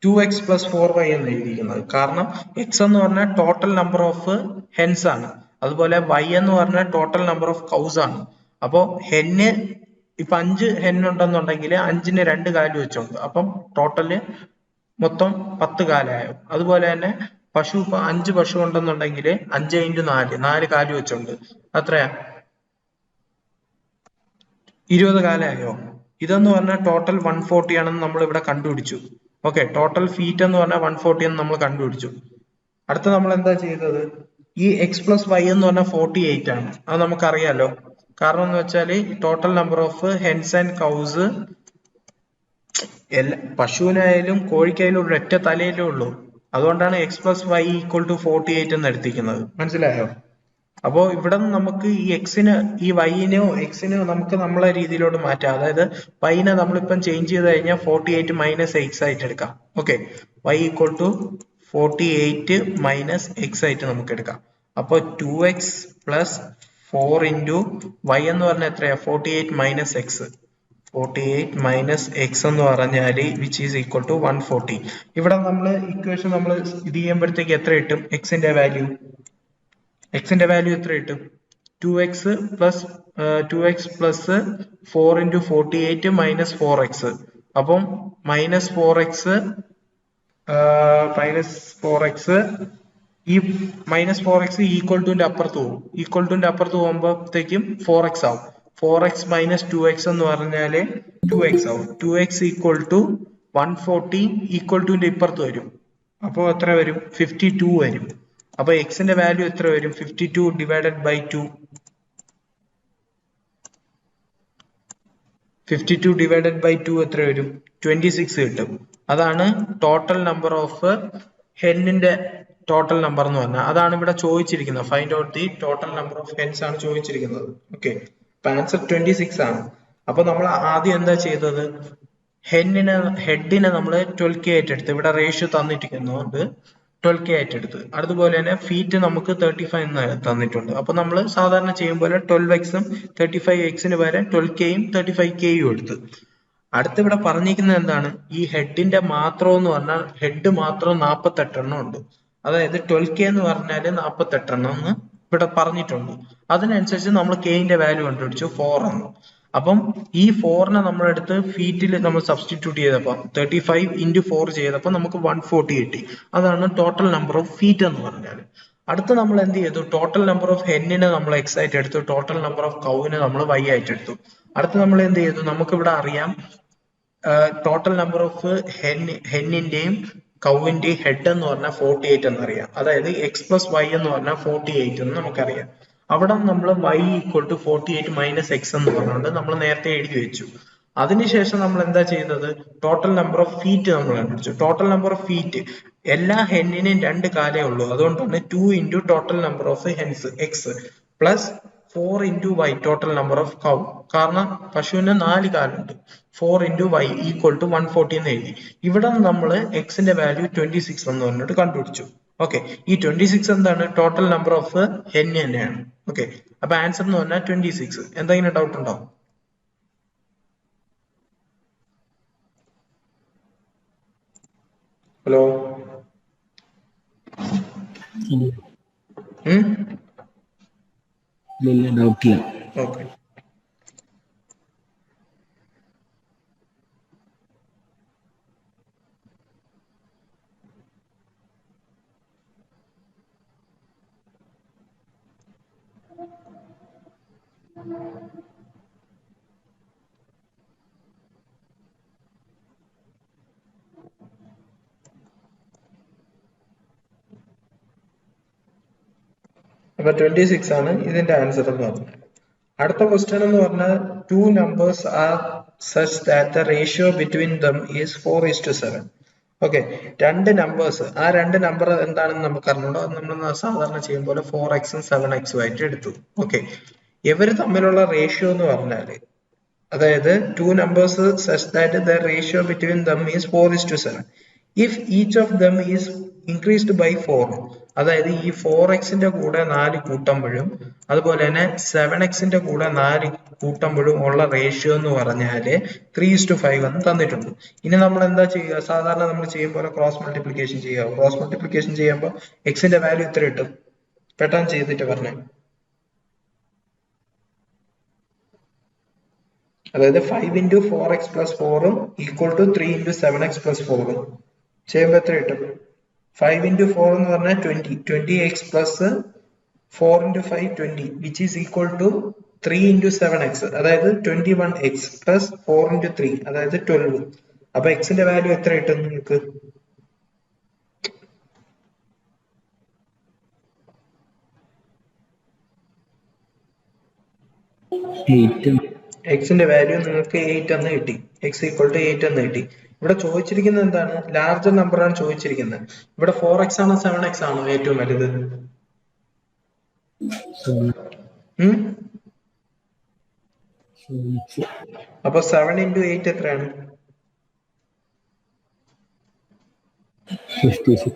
2x + 4y എന്ന് എഴുതിയിരിക്കുന്നത്. കാരണം x എന്ന് പറഞ്ഞാൽ ടോട്ടൽ നമ്പർ ഓഫ് ഹെൻസ് ആണ്, അതുപോലെ y എന്ന് പറഞ്ഞാൽ ടോട്ടൽ നമ്പർ ഓഫ് കൗസ് ആണ്. അപ്പോ ഹെന്ന് ഇപ്പൊ 5 ഹെന്നുണ്ടെന്നുണ്ടെങ്കിൽ 5ന് 2 കാല് വെച്ചുണ്ട്. അപ്പം ടോട്ടല് മൊത്തം 10 കാലായോ. അതുപോലെ തന്നെ പശു ഇപ്പൊ 5 പശു ഉണ്ടെന്നുണ്ടെങ്കിൽ 5 × 4 കാല് വെച്ചുണ്ട്. അത്രയാ? 20 കാലായോ. ഇതെന്ന് പറഞ്ഞാൽ ടോട്ടൽ 140 ആണെന്ന് നമ്മൾ ഇവിടെ കണ്ടുപിടിച്ചു. ഓക്കെ, ടോട്ടൽ ഫീറ്റ് എന്ന് പറഞ്ഞാൽ 140 എന്ന് നമ്മൾ കണ്ടുപിടിച്ചു. അടുത്ത നമ്മൾ എന്താ ചെയ്തത്? ഈ x + y എന്ന് പറഞ്ഞാൽ 48 ആണ്. അത് നമുക്കറിയാലോ. കാരണം എന്ന് വെച്ചാല് total number of hens and cows, പശുവിനായാലും കോഴിക്കായാലും ഒരൊറ്റ തലയിലേ ഉള്ളൂ. അതുകൊണ്ടാണ് x + y = 48 എന്ന് എടുത്തിരിക്കുന്നത്. മനസ്സിലായോ? അപ്പോ ഇവിടെ നമുക്ക് ഈ എക്സിന്, ഈ വൈനെയോ എക്സിനെയോ നമുക്ക് നമ്മളെ രീതിയിലോട്ട് മാറ്റാം. അതായത് വൈനെ നമ്മളിപ്പം ചേഞ്ച് ചെയ്ത് കഴിഞ്ഞാൽ 48 - x ആയിട്ട് എടുക്കാം. ഓക്കെ, y = 48 - x ആയിട്ട് നമുക്ക് എടുക്കാം. അപ്പൊ 2x + 4 × y എന്ന് പറഞ്ഞാൽ എത്രയാ? 48 - x. 48 - x എന്ന് പറഞ്ഞാൽ വിച്ച് ഈസ് ഈക്വൽ ടു 140. ഇവിടെ നമ്മൾ ഇക്വേഷൻ നമ്മൾ ഇത് ചെയ്യുമ്പോഴത്തേക്ക് എത്ര കിട്ടും? എക്സിന്റെ വാല്യൂ എത്ര കിട്ടും? 2x + 4 × 48 - 4x. അപ്പം -4x ഈ -4x ഈക്വൽ ടുന്റെ അപ്പുറത്ത് പോകും. ഈക്വൽ ടുന്റെ അപ്പുറത്ത് പോകുമ്പോഴത്തേക്കും 4x ആവും. 4x - 2x എന്ന് പറഞ്ഞാല് 2x ആവും. 2x = 140 ഈക്വൽ ടുന്റെ ഇപ്പുറത്ത് വരും. അപ്പൊ എത്ര വരും? 52 വരും. അപ്പൊ എക്സിന്റെ വാല്യൂ എത്ര വരും? 52 ഡിവൈഡഡ് ബൈ 2. 52 ഡിവൈഡഡ് ബൈ 2 എത്ര വരും? 26 കിട്ടും. അതാണ് ടോട്ടൽ നമ്പർ ഓഫ് ഹെന്നിന്റെ ടോട്ടൽ നമ്പർ എന്ന് പറഞ്ഞാൽ. അതാണ് ഇവിടെ ചോദിച്ചിരിക്കുന്നത്. Find out the total number of hens ആണ് ചോദിച്ചിരിക്കുന്നത്. ഓക്കെ, അപ്പൊ ആൻസർ 26 ആണ്. അപ്പൊ നമ്മൾ ആദ്യം എന്താ ചെയ്തത്? ഹെഡിനെ നമ്മൾ 12K ആയിട്ട് എടുത്ത്, ഇവിടെ റേഷ്യോ തന്നിരിക്കുന്നുണ്ട്. 12K ആയിട്ട് എടുത്ത്. അതുപോലെ തന്നെ ഫീറ്റ് നമുക്ക് 35 എന്ന് തന്നിട്ടുണ്ട്. അപ്പൊ നമ്മൾ സാധാരണ ചെയ്യും പോലെ 12x-ഉം 35x-ന് പകരം 12K-യും 35K-യും എടുത്ത്. അടുത്ത ഇവിടെ പറഞ്ഞിരിക്കുന്നത് എന്താണ്? ഈ ഹെഡിന്റെ മാത്രം എന്ന് പറഞ്ഞാൽ ഹെഡ് മാത്രം 48 എണ്ണം ഉണ്ട്. അതായത് 12K എന്ന് പറഞ്ഞാല് 48 എണ്ണം എന്ന് ഇവിടെ പറഞ്ഞിട്ടുണ്ട്. അതിനനുസരിച്ച് നമ്മൾ K-ന്റെ വാല്യൂ കണ്ടുപിടിച്ചു 4 എന്ന്. അപ്പം ഈ 4-നെ നമ്മളെടുത്ത് ഫീറ്റിൽ നമ്മൾ സബ്സ്റ്റിറ്റ്യൂട്ട് ചെയ്തപ്പോൾ 35 into 4 ചെയ്തപ്പോൾ നമുക്ക് 140 കിട്ടി. അതാണ് ടോട്ടൽ നമ്പർ ഓഫ് ഫീറ്റ് എന്ന് പറഞ്ഞാൽ. അടുത്ത് നമ്മൾ എന്ത് ചെയ്തു? ടോട്ടൽ നമ്പർ ഓഫ് ഹെന്നിനെ നമ്മൾ എക്സ് ആയിട്ട് എടുത്തു, ടോട്ടൽ നമ്പർ ഓഫ് കൗവിനെ നമ്മൾ വൈ ആയിട്ട് എടുത്തു. അടുത്ത് നമ്മൾ എന്ത് ചെയ്തു? നമുക്കിവിടെ അറിയാം ടോട്ടൽ നമ്പർ ഓഫ് ഹെന്നിന്റെയും കൗവിന്റെയും ഹെഡ് എന്ന് പറഞ്ഞാൽ 48 എന്നറിയാം. അതായത് എക്സ് പ്ലസ് വൈ എന്ന് പറഞ്ഞാൽ 48 എന്ന് നമുക്കറിയാം. അവിടെ നമ്മൾ y equal to 48 minus x എന്ന് പറഞ്ഞുകൊണ്ട് നമ്മൾ നേരത്തെ എഴുതി വെച്ചു. അതിനുശേഷം നമ്മൾ എന്താ ചെയ്യുന്നത്? ടോട്ടൽ നമ്പർ ഓഫ് ഫീറ്റ് നമ്മൾ കണ്ടുപിടിച്ചു. ടോട്ടൽ നമ്പർ ഓഫ് ഫീറ്റ് എല്ലാ ഹെന്നിനും 2 കാലേ ഉള്ളൂ. അതുകൊണ്ടാണ് 2 into total number of hens x plus 4 into y total number of cow. കാരണം പശുവിന് 4 കാലുണ്ട്. 4 ഇൻറ്റു വൈ ഈക്വൽ ടു 140 എന്ന് എഴുതി. ഇവിടെ നമ്മൾ എക്സിന്റെ വാല്യൂ 26 എന്ന് പറഞ്ഞിട്ട് കണ്ടുപിടിച്ചു. ഓക്കെ, ഈ 26 എന്താണ്? ടോട്ടൽ നമ്പർ ഓഫ് ഹെൻ തന്നെയാണ്. ഓക്കെ, അപ്പൊ ആൻസർ എന്ന് പറഞ്ഞാൽ 26. എന്തെങ്കിലും ഡൗട്ട് ഉണ്ടോ? ഹലോ, ഡൗട്ടില്ല. ഓക്കെ, അപ്പൊ 26 ആണ് ഇതിന്റെ ആൻസർ എന്ന് പറഞ്ഞത്. അടുത്ത ക്വസ്റ്റ്യൻ എന്ന് പറഞ്ഞാൽ 2 numbers are such that the ratio between them is 4:7. Okay, 2 numbers, ആ 2 നമ്പർ എന്താണെന്ന് നമുക്ക് അറിഞ്ഞൂടോ. അത് നമ്മൾ സാധാരണ ചെയ്യും പോലെ 4x-ഉം 7x-ഉം ആയിട്ട് എടുത്തു. ഓക്കെ, ഇവർ തമ്മിലുള്ള റേഷ്യോ എന്ന് പറഞ്ഞാല്, അതായത് 2 numbers such that the ratio between them is 4:7. If each of them is increased by 4, അതായത് ഈ 4x-ന്റെ കൂടെ 4 കൂട്ടുമ്പോഴും അതുപോലെ തന്നെ 7x-ന്റെ കൂടെ 4 കൂട്ടുമ്പോഴും ഉള്ള റേഷ്യോ എന്ന് പറഞ്ഞാല് 3:5 എന്ന് തന്നിട്ടുണ്ട്. ഇനി നമ്മൾ എന്താ ചെയ്യുക? സാധാരണ നമ്മൾ ചെയ്യും പോലെ ക്രോസ് മൾട്ടിപ്ലിക്കേഷൻ ചെയ്യുക. ക്രോസ് മൾട്ടിപ്ലിക്കേഷൻ ചെയ്യുമ്പോൾ എക്സിന്റെ വാല്യൂ എത്ര കിട്ടും? പെട്ടെന്ന് ചെയ്തിട്ട് പറഞ്ഞേ. അതായത് 5 into 4x plus 4 equal to 3 into 7x plus 4 ചെയ്യുമ്പോൾ എത്ര കിട്ടും? 5 ഇൻറ്റു 4 എന്ന് പറഞ്ഞാൽ 20. 20x plus 4 into 5 20 which is equal to 3 into 7x, അതായത് 21x പ്ലസ് 4 ഇൻറ്റു 3 അതായത് 12. അപ്പൊ എക്സിന്റെ വാല്യൂ എത്ര കിട്ടും നിങ്ങൾക്ക്? എക്സിന്റെ വാല്യൂ നിങ്ങൾക്ക് 8 എന്ന് കിട്ടി. എക്സ് ഈക്വൽ ടു 8 എന്ന് കിട്ടി. ഇവിടെ ചോദിച്ചിരിക്കുന്നത് എന്താണ്? ലാർജർ നമ്പർ ആണ് ചോദിച്ചിരിക്കുന്നത്. ഇവിടെ 4x ആണോ 7x ആണോ ഏറ്റവും വലുത്? അപ്പൊ 7 ഇൻറ്റു 8 എത്രയാണ്? 56.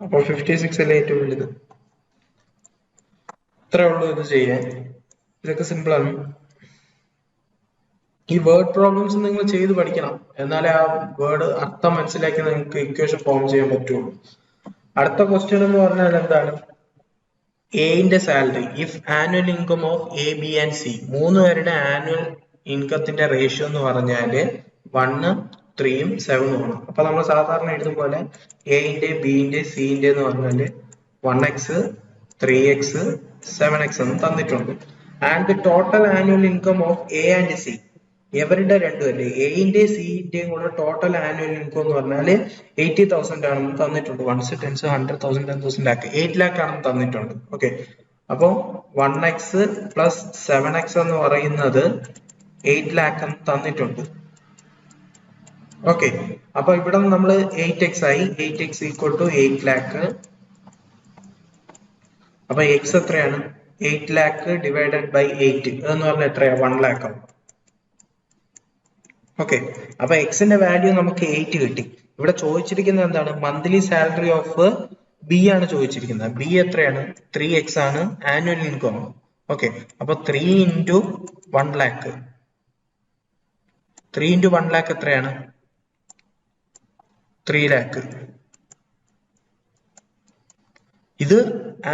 അപ്പൊ 56 അല്ലേ ഏറ്റവും വലുത്. ഇത്രേ ഉള്ളൂ ഇത് ചെയ്യാൻ. ഇതൊക്കെ സിമ്പിൾ ആണ്. ഈ വേർഡ് പ്രോബ്ലംസ് നിങ്ങൾ ചെയ്ത് പഠിക്കണം, എന്നാലേ ആ വേർഡ് അർത്ഥം മനസ്സിലാക്കി നിങ്ങൾക്ക് ഇക്വേഷൻ ഫോം ചെയ്യാൻ പറ്റുള്ളൂ. അടുത്ത ക്വസ്റ്റ്യൻ എന്ന് പറഞ്ഞാൽ എന്താണ്? എന്റെ salary if annual income of A B and C, 3 പേരുടെ ആനുവൽ ഇൻകത്തിന്റെ റേഷ്യോ എന്ന് പറഞ്ഞാല് 1, 3-ഉം 7-ഉം ആണ്. അപ്പൊ നമ്മൾ സാധാരണ എഴുതും പോലെ എന്റെ ബിന്റെ സിന്റെ എന്ന് പറഞ്ഞാല് 1x 3x 7x എന്ന് തന്നിട്ടുണ്ട്. And the total annual income of A and C, ഇവരുടെ രണ്ടുപേരുടെ എന്റെ സിന്റെയും കൂടെ ടോട്ടൽ ആനുവൽ ഇൻകം എന്ന് പറഞ്ഞാല് 80,000 ആണെന്ന് തന്നിട്ടുണ്ട്. 1s 10s 100,000 10,000 ലാക്ക് 8 ലാക്ക് ആണെന്ന് തന്നിട്ടുണ്ട്. ഓക്കെ, അപ്പൊ 1x പ്ലസ് 7x എന്ന് പറയുന്നത് 8 ലാക്ക് എന്ന് തന്നിട്ടുണ്ട്. ഓക്കെ, അപ്പൊ ഇവിടെ നമ്മൾ 8x ആയി. 8x equal to 8 lakh. അപ്പൊ എക്സ് എത്രയാണ്? 8 ലാക്ക് ഡിവൈഡഡ് ബൈ 8 എന്ന് പറഞ്ഞാൽ എത്രയാ? 1 ലാക്ക് ആവും. ഓക്കെ, അപ്പൊ എക്സിന്റെ വാല്യൂ നമുക്ക് 8 കിട്ടി. ഇവിടെ ചോദിച്ചിരിക്കുന്നത് എന്താണ്? മന്ത്ലി സാലറി ഓഫ് ബി ആണ് ചോദിച്ചിരിക്കുന്നത്. ബി എത്രയാണ്? 3x ആണ്, ആനുവൽ ഇൻകം ആണ്. ഓക്കെ, അപ്പൊ 3 ഇൻറ്റു 1 ലാക്ക്, 3 ഇൻറ്റു 1 ലാക്ക് എത്രയാണ്? 3 ലാക്ക്. ഇത്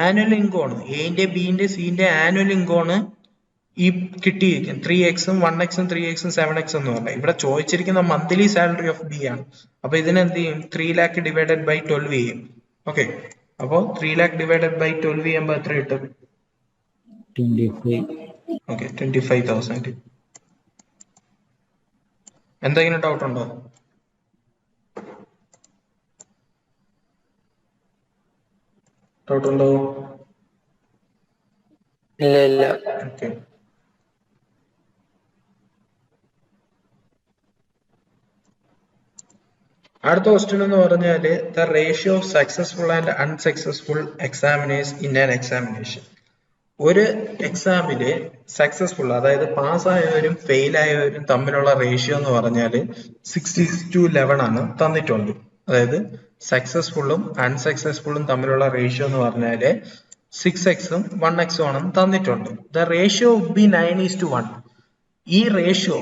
ആനുവൽ ഇൻകം ആണ്. എന്റെ ബിന്റെ സിന്റെ ആനുവൽ ഇൻകം ആണ് ഈ കിട്ടിയിരിക്കുന്നത്. 3x 1x 3x 7x എന്ന് പറഞ്ഞാൽ ഇവിടെ ചോദിച്ചിരിക്കുന്ന മന്ത്ലി സാലറി ഓഫ് ബി ആണ്. അപ്പൊ ഇതിനെന്ത് ചെയ്യും? 3 ലാക്ക് ഡിവൈഡഡ് ബൈ 12 ചെയ്യും. ഓക്കെ, അപ്പോ 3 ലാക്ക് ഡിവൈഡഡ് ബൈ 12 ചെയ്യുമ്പോൾ എത്ര കിട്ടും? 25. ഓക്കെ, 25,000. എന്തെങ്കിലും ഡൗട്ട് ഉണ്ടോ? ഡൗട്ട് ഉണ്ടോ? ഇല്ല. ഓക്കെ, അടുത്ത ക്വസ്റ്റ്യൻ എന്ന് പറഞ്ഞാല് the ratio of successful and unsuccessful examiners in an examination. ഒരു എക്സാമില് സക്സസ്ഫുൾ, അതായത് പാസ്സായവരും ഫെയിൽ ആയവരും തമ്മിലുള്ള റേഷ്യോ എന്ന് പറഞ്ഞാല് 6:11 ആണ് തന്നിട്ടുണ്ട്. അതായത് സക്സസ്ഫുള്ളും അൺസക്സസ്ഫുള്ളും തമ്മിലുള്ള റേഷ്യോ എന്ന് പറഞ്ഞാല് 6x 1x ആണെന്ന് തന്നിട്ടുണ്ട്. The ratio B 9:1. ഈ റേഷ്യോ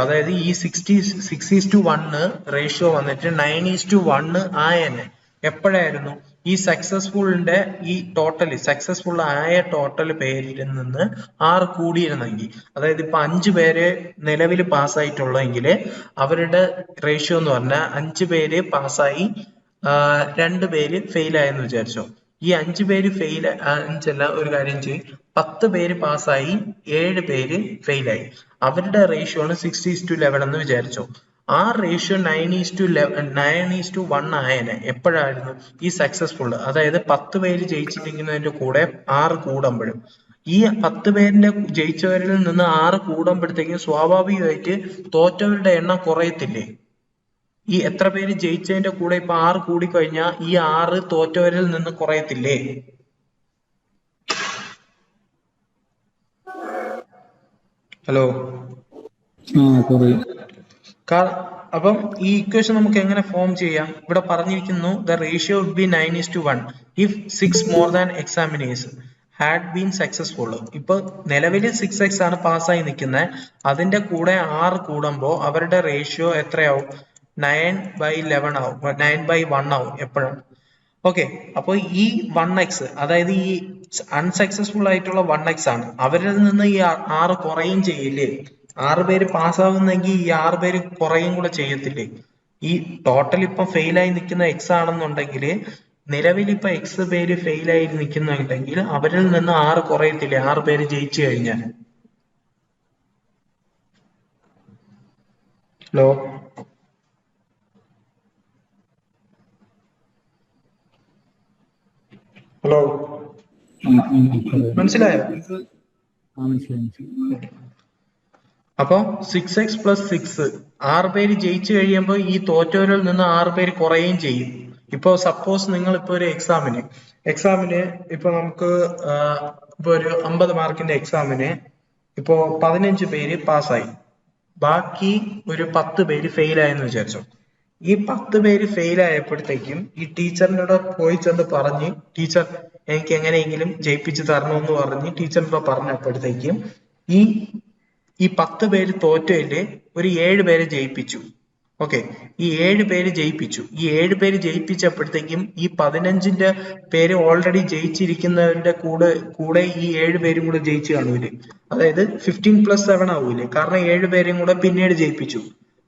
അതായത് ഈ 6:1 റേഷ്യോ വന്നിട്ട് 9:1 ആയനെ എപ്പോഴായിരുന്നു? ഈ സക്സസ്ഫുളിന്റെ ഈ സക്സസ്ഫുൾ ആയ ടോട്ടൽ പേരിൽ നിന്ന് 6 കൂടിയിരുന്നെങ്കിൽ, അതായത് ഇപ്പൊ 5 പേര് നിലവിൽ പാസ്സായിട്ടുള്ളെങ്കിൽ അവരുടെ റേഷ്യോ എന്ന് പറഞ്ഞാൽ 5 പേര് പാസ്സായി 2 പേര് ഫെയിൽ ആയെന്ന് വിചാരിച്ചോ. ഈ 5 പേര് ഫെയിൽ, 5 ഒരു കാര്യം ചെയ്യും, 10 പേര് പാസ്സായി 7 പേര് ഫെയിലായി. അവരുടെ റേഷ്യോ ആണ് 6:11 എന്ന് വിചാരിച്ചോ. ആ റേഷ്യോ 9:1 ആയനെ എപ്പോഴായിരുന്നു? ഈ സക്സസ്ഫുൾ, അതായത് 10 പേര് ജയിച്ചിരിക്കുന്നതിന്റെ കൂടെ 6 കൂടുമ്പോഴും. ഈ 10 പേരിന്റെ ജയിച്ചവരിൽ നിന്ന് 6 കൂടുമ്പോഴത്തേക്കും സ്വാഭാവികമായിട്ട് തോറ്റവരുടെ എണ്ണം കുറയത്തില്ലേ? ഈ എത്ര പേര് ജയിച്ചതിന്റെ കൂടെ ഇപ്പൊ 6 കൂടിക്കഴിഞ്ഞാൽ ഈ 6 തോറ്റവരിൽ നിന്ന് കുറയത്തില്ലേ? ഹലോ, അപ്പം ഈ ഇക്വേഷൻ നമുക്ക് എങ്ങനെ ഫോം ചെയ്യാം? ഇവിടെ പറഞ്ഞിരിക്കുന്നു the ratio would be 9:1 if 6 more than examiners had been successful. ഇപ്പൊ നിലവിൽ 6x ആണ് പാസ്സായി നിൽക്കുന്നത്, അതിന്റെ കൂടെ 6 കൂടുമ്പോ അവരുടെ റേഷ്യോ എത്രയാവും? 9/11 ആവും, 9/1 ആവും എപ്പോഴും. ഓക്കെ, അപ്പൊ ഈ 1x, അതായത് ഈ അൺസക്സസ്ഫുൾ ആയിട്ടുള്ള 1x ആണ്. അവരിൽ നിന്ന് ഈ 6 കുറയും ചെയ്യില്ലേ? 6 പേര് പാസ്സാവുന്നെങ്കിൽ ഈ 6 പേര് കുറയും കൂടെ ചെയ്യത്തില്ലേ? ഈ ടോട്ടൽ ഇപ്പൊ ഫെയിലായി നിൽക്കുന്ന x ആണെന്നുണ്ടെങ്കിൽ, നിലവിൽ ഇപ്പൊ x പേര് ഫെയിലായി നിൽക്കുന്നുണ്ടെങ്കിൽ അവരിൽ നിന്ന് 6 കുറയത്തില്ലേ 6 പേര് ജയിച്ചു കഴിഞ്ഞാൽ? ഹലോ, ഹലോ, മനസ്സിലായോ? അപ്പൊ 6x + 6, 6 പേര് ജയിച്ചു കഴിയുമ്പോൾ ഈ തോറ്റവരിൽ നിന്ന് 6 പേര് കുറയുകയും ചെയ്യും. ഇപ്പൊ സപ്പോസ് നിങ്ങൾ ഇപ്പൊ ഒരു എക്സാമിന് ഇപ്പൊ നമുക്ക് ഇപ്പൊ ഒരു 50 മാർക്കിന്റെ എക്സാമിന് ഇപ്പോ 15 പേര് പാസ്സായി, ബാക്കി ഒരു 10 പേര് ഫെയിൽ ആയെന്ന് വിചാരിച്ചോ. ഈ 10 പേര് ഫെയിൽ ആയപ്പോഴത്തേക്കും ഈ ടീച്ചറിനോട് പോയി ചെന്ന് പറഞ്ഞ്, ടീച്ചർ എനിക്ക് എങ്ങനെയെങ്കിലും ജയിപ്പിച്ച് തരണമെന്ന് പറഞ്ഞ് ടീച്ചറിനോട് പറഞ്ഞപ്പോഴത്തേക്കും ഈ 10 പേര് തോറ്റയില് ഒരു 7 പേരെ ജയിപ്പിച്ചു. ഓക്കെ, ഈ 7 പേര് ജയിപ്പിച്ചു. ഈ 7 പേര് ജയിപ്പിച്ചപ്പോഴത്തേക്കും ഈ 15 പേര് ഓൾറെഡി ജയിച്ചിരിക്കുന്നവരുടെ കൂടെ ഈ 7 പേരും കൂടെ ജയിച്ചു കാണൂലേ? അതായത് 15 + 7 ആവൂലേ? കാരണം 7 പേരും കൂടെ പിന്നീട് ജയിപ്പിച്ചു.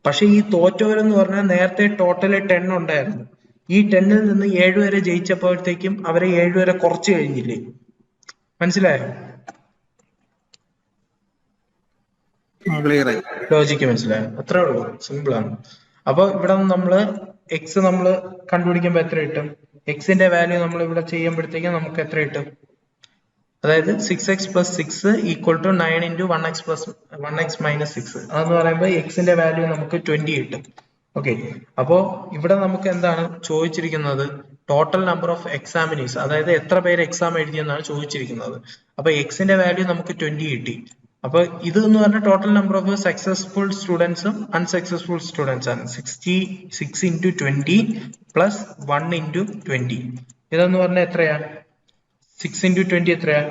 പക്ഷെ ഈ തോറ്റവരെന്ന് പറഞ്ഞാൽ നേരത്തെ ടോട്ടല് 10 ഉണ്ടായിരുന്നു. ഈ 10ൽ നിന്ന് 7 വരെ ജയിച്ചപ്പോഴത്തേക്കും അവരെ 7 വരെ കുറച്ച് കഴിഞ്ഞില്ലേ? മനസ്സിലായോ? ലോജിക്ക് മനസ്സിലായോ? അത്രേ ഉള്ളൂ, സിമ്പിൾ ആണ്. അപ്പൊ ഇവിടെ നമ്മള് എക്സ് നമ്മൾ കണ്ടുപിടിക്കുമ്പോ എത്ര കിട്ടും? എക്സിന്റെ വാല്യൂ നമ്മൾ ഇവിടെ ചെയ്യുമ്പോഴത്തേക്കും നമുക്ക് എത്ര കിട്ടും? അതായത് 6x + 6 = 9 × 1x + 1x - 6. അതെന്ന് പറയുമ്പോൾ എക്സിന്റെ വാല്യൂ നമുക്ക് 20 കിട്ടും. ഓക്കെ, അപ്പോ ഇവിടെ നമുക്ക് എന്താണ് ചോദിച്ചിരിക്കുന്നത്? ടോട്ടൽ നമ്പർ ഓഫ് എക്സാമിനേഴ്സ്, അതായത് എത്ര പേര് എക്സാം എഴുതിയെന്നാണ് ചോദിച്ചിരിക്കുന്നത്. അപ്പൊ എക്സിന്റെ വാല്യൂ നമുക്ക് 20 കിട്ടി. അപ്പൊ ഇത് എന്ന് പറഞ്ഞാൽ ടോട്ടൽ നമ്പർ ഓഫ് സക്സസ്ഫുൾ സ്റ്റുഡൻസും അൺസക്സസ്ഫുൾ സ്റ്റുഡൻസ് ആണ്. 66 × 20 + 1 × 20. ഇതെന്ന് പറഞ്ഞാൽ എത്രയാ? 6 into 20 എത്രയാ?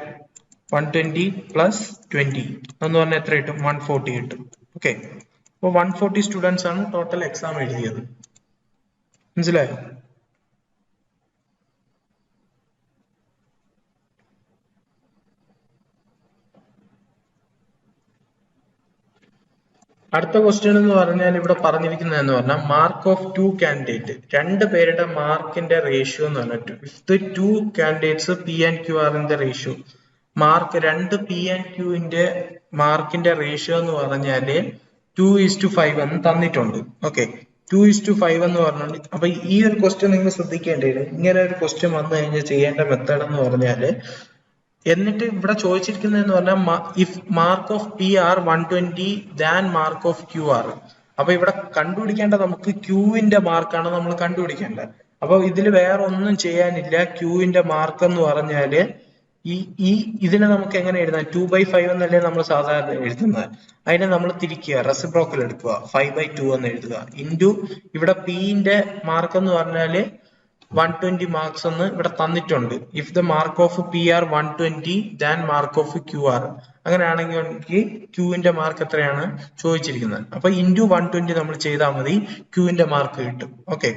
120 plus 20 എന്ന് പറഞ്ഞാൽ എത്ര കിട്ടും? 140 കിട്ടും. ഓക്കെ, അപ്പോൾ 140 സ്റ്റുഡൻസ് ആണ് ടോട്ടൽ എക്സാം എഴുതിയത്. മനസ്സിലായോ? അടുത്ത ക്വസ്റ്റ്യൻ എന്ന് പറഞ്ഞാൽ ഇവിടെ പറഞ്ഞിരിക്കുന്നത് എന്ന് പറഞ്ഞാൽ മാർക്ക് ഓഫ് 2 കാൻഡിഡേറ്റ്, 2 പേരുടെ മാർക്കിന്റെ റേഷ്യോ എന്ന് പറഞ്ഞിട്ട് if the 2 candidates P and Q are in the ratio, mark 2 P and ക്യൂവിന്റെ മാർക്കിന്റെ റേഷ്യോ എന്ന് പറഞ്ഞാല് 2:5 എന്ന് തന്നിട്ടുണ്ട്. ഓക്കെ, 2:5 എന്ന് പറഞ്ഞാൽ അപ്പൊ ഈ ഒരു ക്വസ്റ്റ്യൻ നിങ്ങൾ ശ്രദ്ധിക്കേണ്ടത്, ഇങ്ങനെ ഒരു ക്വസ്റ്റ്യൻ വന്നു കഴിഞ്ഞാൽ ചെയ്യേണ്ട മെത്തേഡ് എന്ന് പറഞ്ഞാല്, എന്നിട്ട് ഇവിടെ ചോദിച്ചിരിക്കുന്നത് എന്ന് പറഞ്ഞാൽ if mark of P R 120 than mark of Q R. അപ്പൊ ഇവിടെ കണ്ടുപിടിക്കേണ്ടത് നമുക്ക് ക്യൂവിന്റെ മാർക്കാണ് നമ്മൾ കണ്ടുപിടിക്കേണ്ടത്. അപ്പൊ ഇതിൽ വേറെ ഒന്നും ചെയ്യാനില്ല. ക്യൂവിന്റെ മാർക്ക് എന്ന് പറഞ്ഞാല് ഇതിനെ നമുക്ക് എങ്ങനെ എഴുതാം? 2/5 എന്നല്ലേ നമ്മൾ സാധാരണ എഴുതുന്നത്. അതിനെ നമ്മൾ തിരിക്കുക, റെസിപ്രോക്കൽ എടുക്കുക, 5/2 എന്ന് എഴുതുക. ഇൻറ്റു ഇവിടെ പിന്റെ മാർക്ക് എന്ന് പറഞ്ഞാല് 120 മാർക്സ് എന്ന് ഇവിടെ തന്നിട്ടുണ്ട്. If the mark of P R 120 than mark of Q R. അങ്ങനെയാണെങ്കിൽ ക്യൂവിന്റെ മാർക്ക് എത്രയാണ് ചോദിച്ചിരിക്കുന്നത്. അപ്പൊ ഇൻറ്റു 120 നമ്മൾ ചെയ്താൽ മതി, ക്യൂവിന്റെ മാർക്ക് കിട്ടും. ഓക്കെ,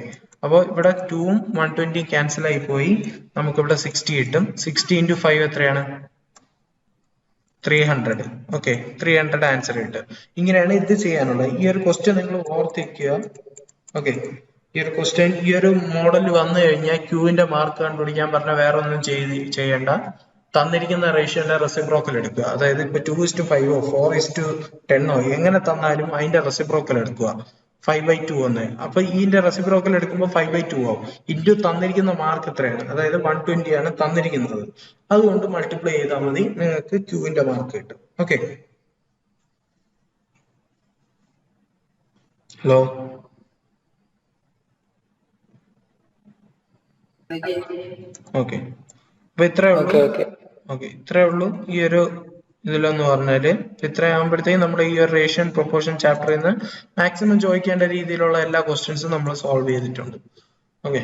അപ്പോൾ ഇവിടെ 2ഉം 120 ക്യാൻസൽ ആയി പോയി, നമുക്ക് ഇവിടെ 60 കിട്ടും. 60 into 5 എത്രയാണ്? 300. ഓക്കെ, 300 ആൻസർ കിട്ടും. ഇങ്ങനെയാണ് ഇത് ചെയ്യാനുള്ളത്. ഈ ഒരു ക്വസ്റ്റ്യൻ നിങ്ങൾ ഓർത്തിരിക്കുക. ഓക്കെ, ഈ ഒരു ക്വസ്റ്റ്യൻ ഈ ഒരു മോഡൽ വന്നു കഴിഞ്ഞാൽ ക്യൂവിന്റെ മാർക്ക് കണ്ടുപിടിക്കാൻ പറഞ്ഞാൽ വേറെ ഒന്നും ചെയ്യേണ്ട. തന്നിരിക്കുന്ന റേഷ്യോന്റെ റെസിപ്രോക്കൽ എടുക്കുക. അതായത് ഇപ്പൊ 2:5 4:10 എങ്ങനെ തന്നാലും അതിന്റെ റെസിപ്രോക്കൽ എടുക്കുക, 5/2 എന്ന്. അപ്പൊ ഇതിന്റെ റെസിപ്രോക്കൽ എടുക്കുമ്പോൾ 5/2 ആവും. ഇൻറ്റു തന്നിരിക്കുന്ന മാർക്ക് എത്രയാണ്? അതായത് 120 ആണ് തന്നിരിക്കുന്നത്. അതുകൊണ്ട് മൾട്ടിപ്ലൈ ചെയ്താൽ മതി, നിങ്ങൾക്ക് ക്യൂവിന്റെ മാർക്ക് കിട്ടും. ഓക്കെ, ഹലോ, ഓക്കെ, അപ്പൊ ഇത്രേ ഉള്ളൂ. ഓക്കെ, ഇത്രേ ഉള്ളൂ ഈ ഒരു ഇതിലെന്ന് പറഞ്ഞാല്. ഇത്ര ആകുമ്പോഴത്തേക്കും നമ്മുടെ ഈ ഒരു റേഷ്യൻ പ്രൊപ്പോർഷൻ ചാപ്റ്ററിൽ നിന്ന് മാക്സിമം ചോദിക്കേണ്ട രീതിയിലുള്ള എല്ലാ ക്വസ്റ്റ്യൻസും നമ്മൾ സോൾവ് ചെയ്തിട്ടുണ്ട്. ഓക്കെ.